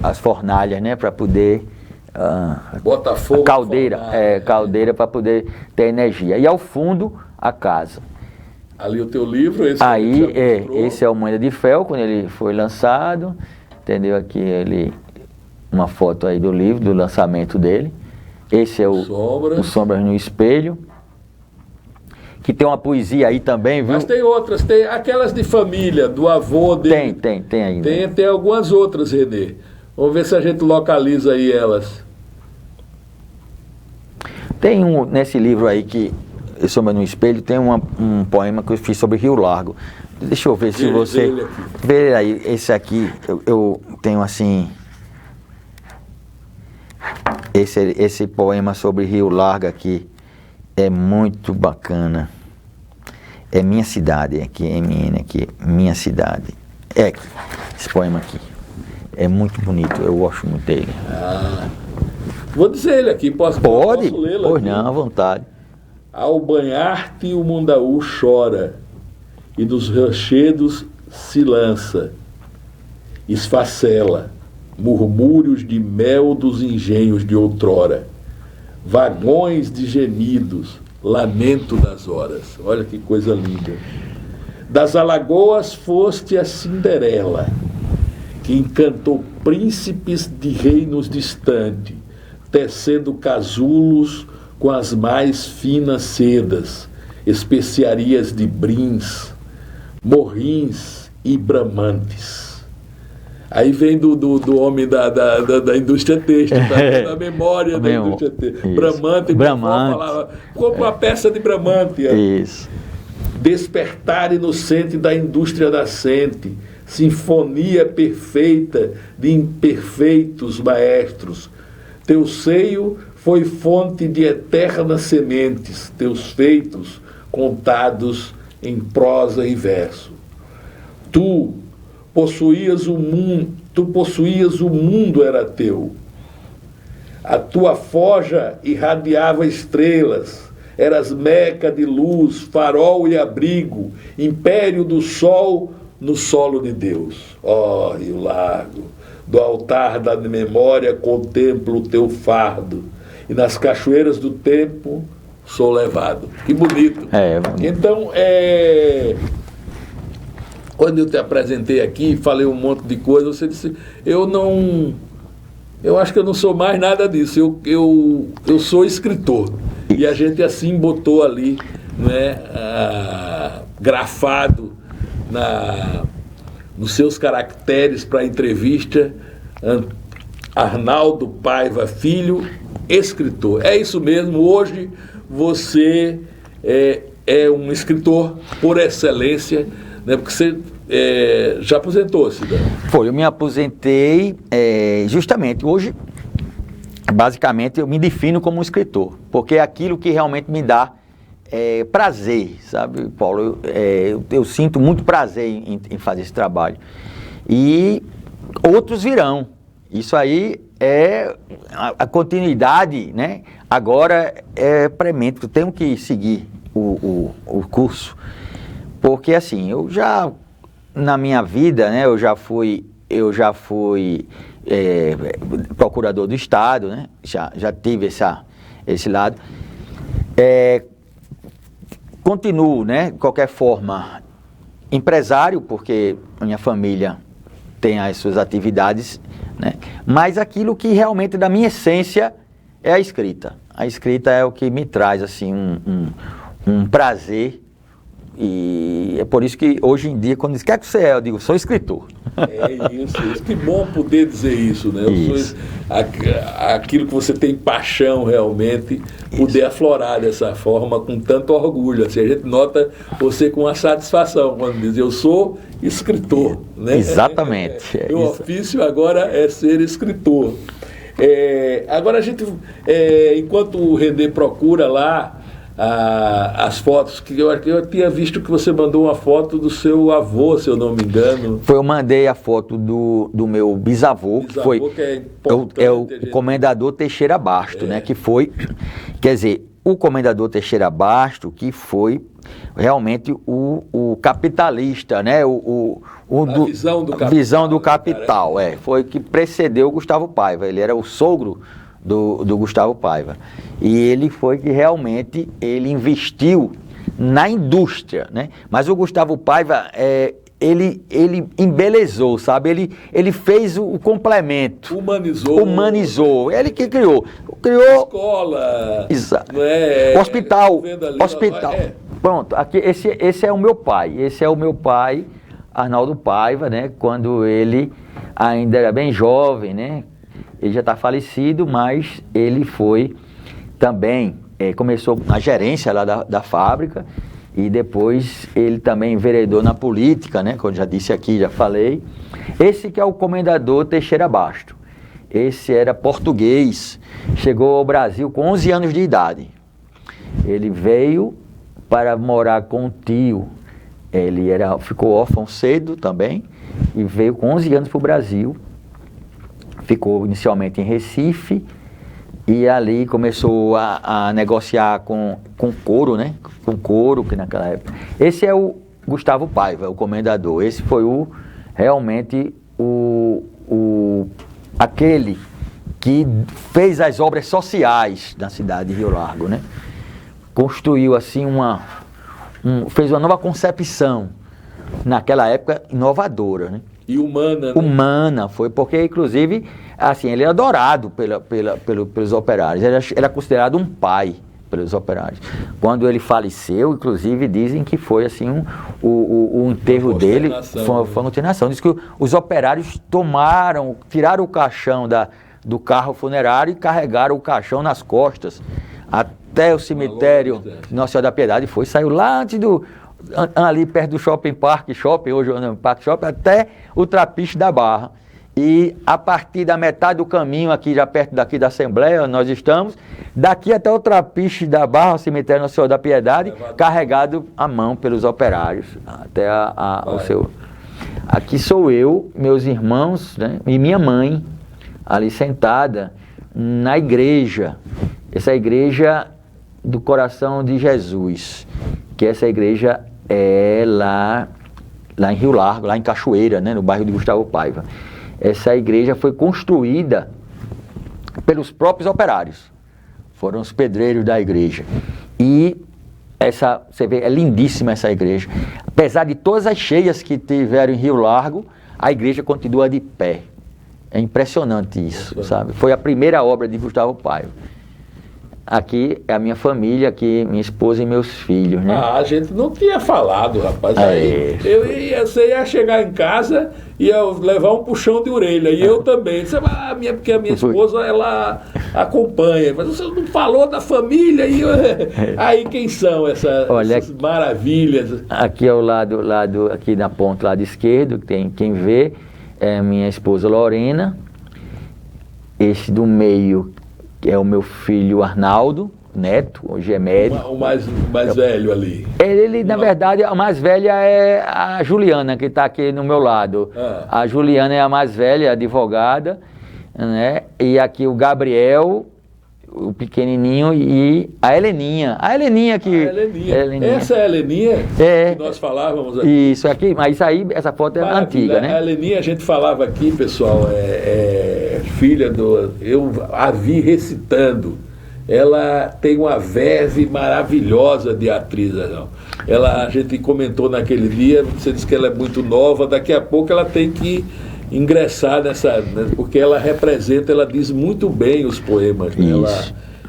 as fornalhas, né? Para poder... Bota fogo. Caldeira para poder ter energia. E ao fundo, a casa. Ali o teu livro, esse é o Moeda de Fel, quando ele foi lançado, entendeu? Aqui uma foto aí do livro, do lançamento dele. Esse é o Sombras no Espelho, que tem uma poesia aí também, viu? Mas tem outras, tem aquelas de família, do avô dele. Tem ainda. Tem algumas outras, Renê. Vamos ver se a gente localiza aí elas. Tem nesse livro aí que Sombra no Espelho, tem um poema que eu fiz sobre Rio Largo. Deixa eu ver se você... Vê aí, esse aqui, eu tenho assim... Esse poema sobre Rio Largo aqui é muito bacana. É Minha Cidade, aqui, MN aqui, Minha Cidade. Esse poema aqui. É muito bonito, eu gosto muito dele. Vou dizer ele aqui, posso lê-lo? Pois não, à vontade. Ao banhar-te o Mundaú chora, e dos rochedos se lança, esfacela, murmúrios de mel dos engenhos de outrora, vagões de gemidos, lamento das horas. Olha que coisa linda. Das alagoas foste a Cinderela, que encantou príncipes de reinos distantes, tecendo casulos com as mais finas sedas, especiarias de brins, morrins e bramantes. Aí vem do homem da indústria têxtil, da memória da indústria têxtil. Bramante, falava, como uma peça de Bramante. Isso. Despertar inocente da indústria nascente, sinfonia perfeita de imperfeitos maestros. Teu seio foi fonte de eternas sementes, teus feitos contados em prosa e verso. Tu possuías o mundo era teu. A tua forja irradiava estrelas, eras meca de luz, farol e abrigo, império do sol no solo de Deus. Ó Rio Largo, do altar da memória contemplo o teu fardo, e nas cachoeiras do tempo sou levado. Que bonito. Então, quando eu te apresentei aqui, falei um monte de coisa, você disse, eu acho que eu não sou mais nada disso, eu sou escritor. E a gente assim botou ali, né, grafado nos seus caracteres para a entrevista, Arnaldo Paiva Filho, escritor. É isso mesmo, hoje você é um escritor por excelência, né? Porque você já aposentou-se, né? Foi, eu me aposentei justamente hoje. Basicamente, eu me defino como um escritor, porque é aquilo que realmente me dá prazer, sabe, Paulo? Eu sinto muito prazer em fazer esse trabalho. E outros virão. Isso aí é a continuidade, né? Agora é premente, eu tenho que seguir o curso, porque assim, eu já, na minha vida, né, eu já fui procurador do Estado, né? Já tive esse lado. Continuo, né, de qualquer forma, empresário, porque minha família tem as suas atividades, né? Mas aquilo que realmente da minha essência é a escrita. A escrita é o que me traz assim um prazer. E é por isso que hoje em dia, quando diz, o que é que você é? Eu digo, sou escritor. É isso. Que bom poder dizer isso, né? Aquilo que você tem paixão realmente, poder aflorar dessa forma com tanto orgulho. Assim, a gente nota você com uma satisfação quando diz, eu sou escritor. Né? Exatamente. Meu ofício agora é ser escritor. Agora a gente, enquanto o René procura lá, as fotos, que eu tinha visto que você mandou uma foto do seu avô, se eu não me engano. Eu mandei a foto do meu bisavô, que foi o Comendador Teixeira Basto, né? Que foi, quer dizer, o Comendador Teixeira Basto, que foi realmente o capitalista, né? A visão do capital, foi que precedeu o Gustavo Paiva. Ele era o sogro do Gustavo Paiva. E ele foi que realmente ele investiu na indústria, né? Mas o Gustavo Paiva, ele embelezou, sabe? Ele fez o complemento. Humanizou. Ele que criou. Escola. Exato. Hospital. Pronto, aqui, esse é o meu pai. Esse é o meu pai, Arnaldo Paiva, né? Quando ele ainda era bem jovem, né? Ele já está falecido, mas ele foi também, começou na gerência lá da fábrica, e depois ele também enveredou na política, né? Como eu já disse aqui, já falei. Esse que é o Comendador Teixeira Basto. Esse era português, chegou ao Brasil com 11 anos de idade. Ele veio para morar com o tio. Ele ficou órfão cedo também, e veio com 11 anos para o Brasil. Ficou inicialmente em Recife e ali começou a negociar com couro, né? Com couro, que naquela época. Esse é o Gustavo Paiva, o comendador. Esse foi realmente aquele que fez as obras sociais na cidade de Rio Largo, né? Construiu assim fez uma nova concepção, naquela época inovadora, né? E humana, né? Humana, foi porque, inclusive, assim, ele era adorado pelos operários, ele era considerado um pai pelos operários. Quando ele faleceu, inclusive, dizem que foi, assim, o enterro dele, foi uma consternação. Diz que os operários tiraram o caixão do carro funerário e carregaram o caixão nas costas, até o cemitério Nossa Senhora da Piedade, saiu lá antes ali perto do Shopping, hoje é o Parque Shopping, até o Trapiche da Barra. E a partir da metade do caminho, aqui já perto daqui da Assembleia, nós estamos, daqui até o Trapiche da Barra, o cemitério Nossa Senhora da Piedade, carregado à mão pelos operários, até o seu... Aqui sou eu, meus irmãos, né, e minha mãe, ali sentada na igreja, essa igreja do Coração de Jesus, que essa igreja é lá em Rio Largo, lá em Cachoeira, né, no bairro de Gustavo Paiva. Essa igreja foi construída pelos próprios operários, foram os pedreiros da igreja. E você vê, é lindíssima essa igreja. Apesar de todas as cheias que tiveram em Rio Largo, a igreja continua de pé. É impressionante isso, sabe? Foi a primeira obra de Gustavo Paiva. aqui é a minha família, aqui minha esposa e meus filhos, né? Ah, a gente não tinha falado, rapaz. Aí É. você ia chegar em casa e ia levar um puxão de orelha. E eu também. Você, porque a minha esposa, ela acompanha. Mas você não falou da família. Aí quem são essas maravilhas? Aqui ao lado, aqui na ponta, lado esquerdo, tem quem vê, é minha esposa Lorena. Esse do meio é o meu filho Arnaldo, neto, hoje é médico. O mais velho ali. Ele, na verdade, a mais velha é a Juliana, que está aqui no meu lado. A Juliana é a mais velha, advogada, né? E aqui o Gabriel, o pequenininho, e a Heleninha. A Heleninha que... Essa é a Heleninha que nós falávamos aqui. Isso aqui, mas essa foto é antiga, né? A Heleninha, a gente falava aqui, pessoal, filha do... Eu a vi recitando. Ela tem uma verve maravilhosa de atriz. Não. A gente comentou naquele dia, você disse que ela é muito nova, daqui a pouco ela tem que ingressar nessa... Né, porque ela representa, ela diz muito bem os poemas. Né?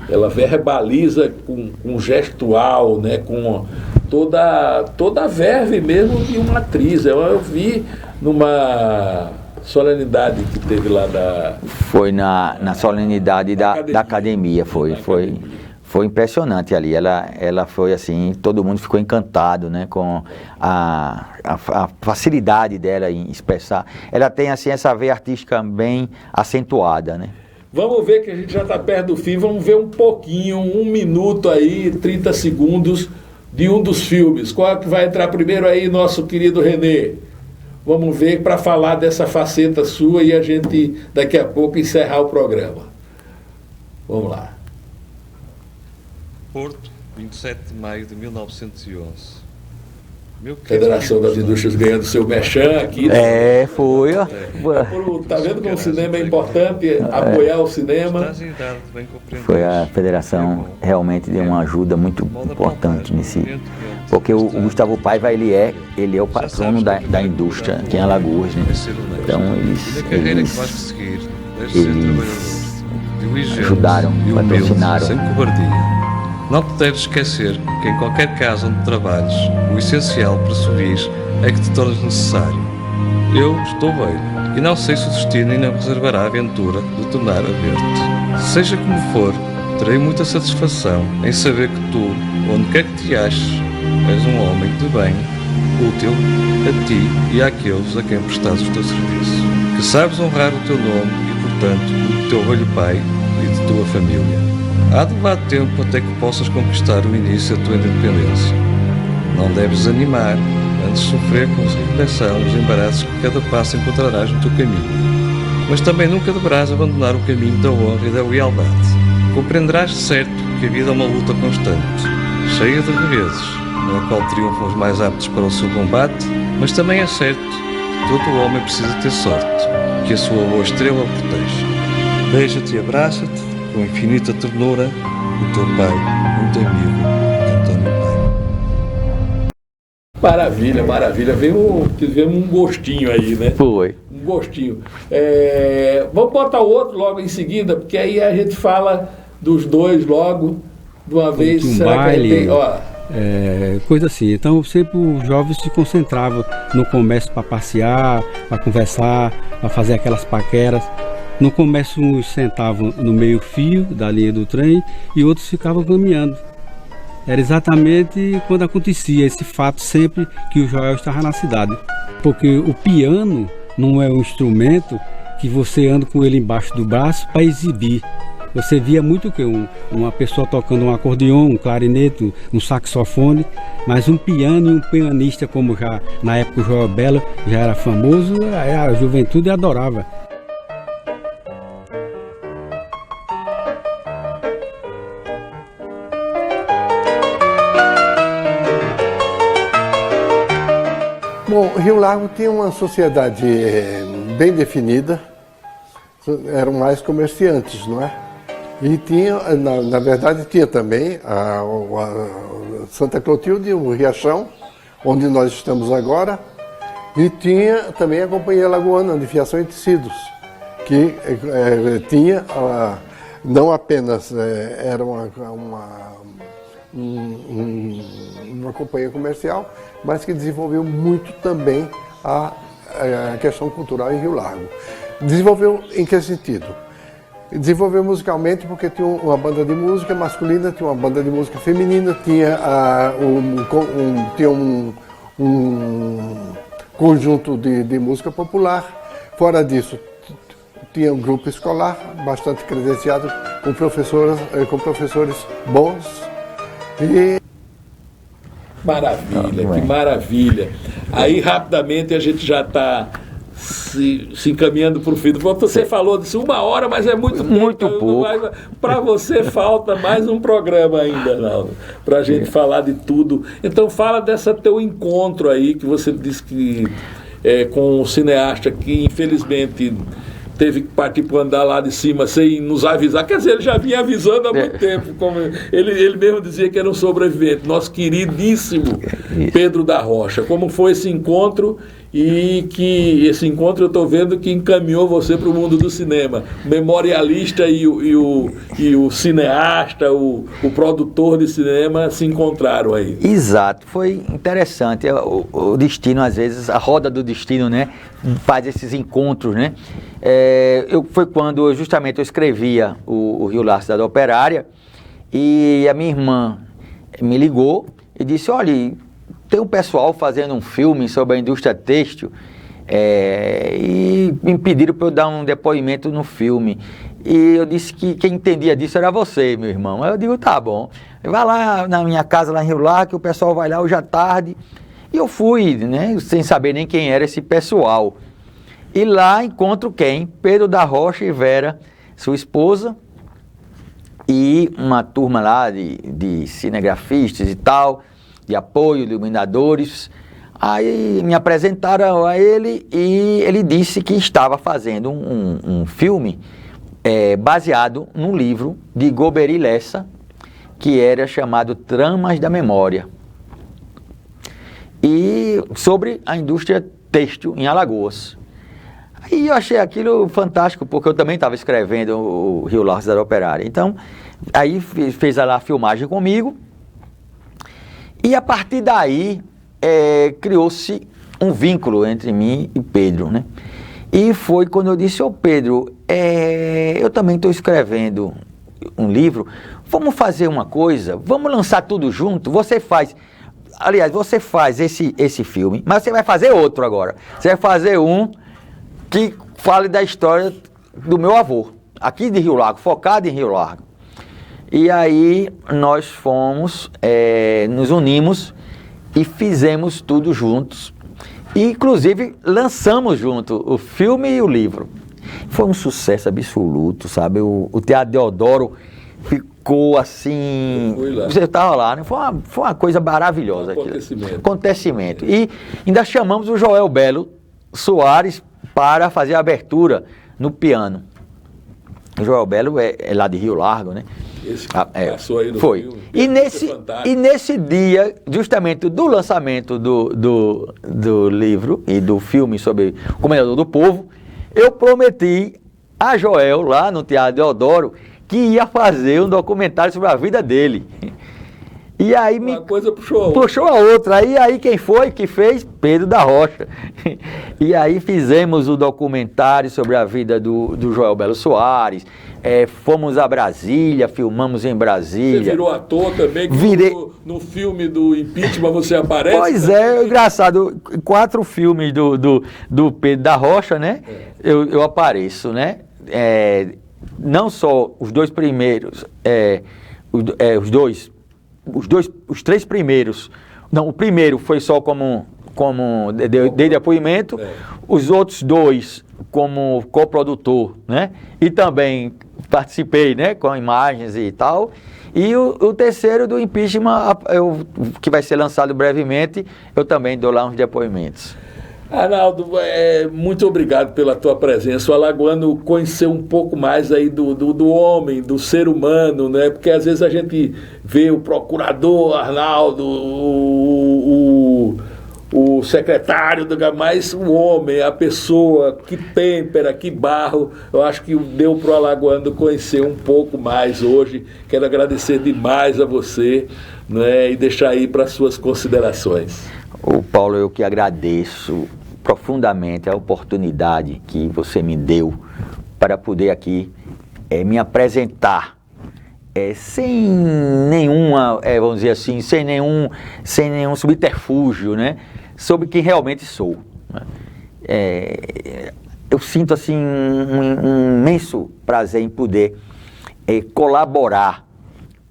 Ela verbaliza com gestual, né? Com toda a verve mesmo de uma atriz. Eu vi numa solenidade que teve lá da... Foi na solenidade da academia, foi impressionante ali. Ela foi assim, todo mundo ficou encantado, né, com a facilidade dela em expressar. Ela tem assim essa veia artística bem acentuada, né? Vamos ver que a gente já está perto do fim, vamos ver um pouquinho, 1 minuto aí, 30 segundos de um dos filmes. Qual é que vai entrar primeiro aí, nosso querido Renê? Vamos ver para falar dessa faceta sua e a gente daqui a pouco encerrar o programa. Vamos lá. Porto, 27 de maio de 1911. Federação das Indústrias ganhando seu merchan aqui. Foi. Tá vendo como o cinema é importante, apoiar o cinema. Foi a federação, realmente deu uma ajuda muito importante nesse... Porque o Gustavo Paiva, ele é o patrono da indústria aqui em Alagoas, né? Então eles ajudaram, patrocinaram. Sem cobardia. Não te deves esquecer que em qualquer casa onde trabalhes, o essencial para subir é que te tornes necessário. Eu estou velho e não sei se o destino ainda me reservará a aventura de tornar a ver-te. Seja como for, terei muita satisfação em saber que tu, onde quer que te aches, és um homem de bem, útil a ti e àqueles a quem prestas o teu serviço. Que sabes honrar o teu nome e, portanto, o do teu velho pai e de tua família. Há de levar tempo até que possas conquistar o início da tua independência. Não deves desanimar, antes sofrer com resignação os embaraços que cada passo encontrarás no teu caminho. Mas também nunca deverás abandonar o caminho da honra e da lealdade. Compreenderás de certo que a vida é uma luta constante, cheia de reveses, na qual triunfam os mais aptos para o seu combate, mas também é certo que todo homem precisa ter sorte, que a sua boa estrela o proteja. Beija-te e abraça-te, com infinita ternura, o teu pai, muito amigo, António Pai. Maravilha, maravilha. Tivemos um gostinho aí, né? Foi. Um gostinho. Vamos botar o outro logo em seguida, porque aí a gente fala dos dois logo, de uma vez. Será que a gente tem... coisa assim. Então sempre os jovens se concentravam no comércio para passear, para conversar, para fazer aquelas paqueras. No comércio uns sentavam no meio fio da linha do trem e outros ficavam caminhando. Era exatamente quando acontecia esse fato sempre que o Joel estava na cidade. Porque o piano não é um instrumento que você anda com ele embaixo do braço para exibir. Você via muito que uma pessoa tocando um acordeon, um clarinete, um saxofone, mas um piano e um pianista, como já na época o Joel Belo já era famoso, a juventude adorava. Bom, Rio Largo tinha uma sociedade bem definida, eram mais comerciantes, não é? E tinha, na verdade, tinha também a Santa Clotilde, o Riachão, onde nós estamos agora, e tinha também a Companhia Lagoana de Fiação e Tecidos, que tinha não apenas era uma companhia comercial, mas que desenvolveu muito também a questão cultural em Rio Largo. Desenvolveu em que sentido? Desenvolveu musicalmente porque tinha uma banda de música masculina, tinha uma banda de música feminina, tinha um conjunto de música popular. Fora disso, tinha um grupo escolar bastante credenciado, com professores bons. Maravilha, que maravilha. Aí, rapidamente, a gente já está se encaminhando para o fim. Você falou disso 1 hora, mas é muito pouco. Para você falta mais um programa ainda, Arnaldo, para a gente falar de tudo. Então, fala dessa teu encontro aí, que você disse que com o cineasta que, infelizmente, teve que partir para o andar lá de cima sem nos avisar. Quer dizer, ele já vinha avisando há muito tempo. Como ele mesmo dizia que era um sobrevivente. Nosso queridíssimo Pedro da Rocha. Como foi esse encontro? E que esse encontro eu estou vendo que encaminhou você para o mundo do cinema. O memorialista e o cineasta, o produtor de cinema se encontraram aí. Exato, foi interessante. O destino, às vezes, a roda do destino, né, faz esses encontros, né? Foi quando justamente eu escrevia o Rio Largo Cidade Operária, e a minha irmã me ligou e disse: olha, tem um pessoal fazendo um filme sobre a indústria têxtil, e me pediram para eu dar um depoimento no filme. E eu disse que quem entendia disso era você, meu irmão. Aí eu digo: tá bom, vai lá na minha casa lá em Rio Largo, que o pessoal vai lá hoje à tarde. E eu fui, né, sem saber nem quem era esse pessoal. E lá encontro quem? Pedro da Rocha e Vera, sua esposa, e uma turma lá de cinegrafistas e tal, de apoio, iluminadores. Aí me apresentaram a ele e ele disse que estava fazendo um filme baseado num livro de Goberi Lessa, que era chamado Tramas da Memória, e sobre a indústria têxtil em Alagoas. Aí eu achei aquilo fantástico, porque eu também estava escrevendo o Rio Largo Cidade Operária. Então, aí fez lá a filmagem comigo. E a partir daí, criou-se um vínculo entre mim e Pedro, né? E foi quando eu disse: ô Pedro, eu também estou escrevendo um livro, vamos fazer uma coisa, vamos lançar tudo junto, você faz esse filme, mas você vai fazer outro agora. Você vai fazer um que fale da história do meu avô, aqui de Rio Largo, focado em Rio Largo. E aí nós fomos, nos unimos e fizemos tudo juntos. E, inclusive, lançamos junto o filme e o livro. Foi um sucesso absoluto, sabe? O Teatro Deodoro ficou assim... Você estava lá, né? Foi uma coisa maravilhosa. Acontecimento. E ainda chamamos o Joel Belo Soares para fazer a abertura no piano. O Joel Belo é lá de Rio Largo, né? Esse passou aí no foi. filme. E nesse dia, justamente do lançamento do livro e do filme sobre o Comendador do Povo, eu prometi a Joel, lá no Teatro Deodoro, que ia fazer um documentário sobre a vida dele. E aí uma coisa puxou a outra. Aí quem foi que fez? Pedro da Rocha. E aí fizemos o documentário sobre a vida do Joel Belo Soares. Fomos a Brasília, filmamos em Brasília. Você virou ator também? No filme do impeachment você aparece? Pois é, engraçado. 4 filmes do Pedro da Rocha, né? Eu apareço, né? Não só os 2 primeiros, os 3 primeiros. Não, o primeiro foi só como de depoimento, os outros 2 como coprodutor, né? E também participei, né, com imagens e tal. E o terceiro do impeachment, que vai ser lançado brevemente, eu também dou lá uns depoimentos. Arnaldo, muito obrigado pela tua presença. O alagoano conheceu um pouco mais aí do homem, do ser humano, né? Porque às vezes a gente vê o procurador Arnaldo, o secretário, mas o homem, a pessoa, que têmpera, que barro, eu acho que deu para o alagoano conhecer um pouco mais hoje. Quero agradecer demais a você, né, e deixar aí para suas considerações. Ô Paulo, eu que agradeço profundamente a oportunidade que você me deu para poder aqui me apresentar sem nenhuma, vamos dizer assim, sem nenhum subterfúgio, né, sobre quem realmente sou. Né? Eu sinto assim um imenso prazer em poder colaborar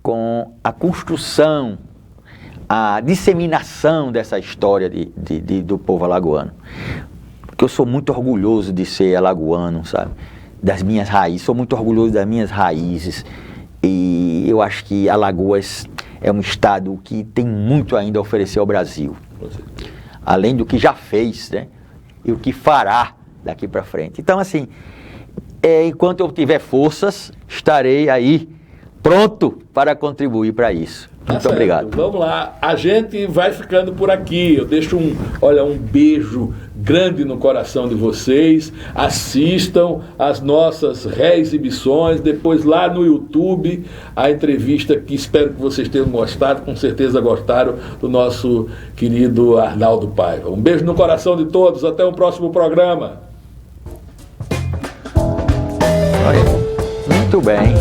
com a construção, a disseminação dessa história do povo alagoano. Porque eu sou muito orgulhoso de ser alagoano, sabe? Das minhas raízes, sou muito orgulhoso das minhas raízes. E eu acho que Alagoas é um estado que tem muito ainda a oferecer ao Brasil. Além do que já fez, né? E o que fará daqui para frente. Então, assim, enquanto eu tiver forças, estarei aí pronto para contribuir para isso. Muito obrigado. Vamos lá, a gente vai ficando por aqui. Eu deixo um beijo grande no coração de vocês. Assistam as nossas reexibições, depois lá no YouTube, a entrevista que espero que vocês tenham gostado, com certeza gostaram, do nosso querido Arnaldo Paiva. Um beijo no coração de todos, até o próximo programa. Muito bem.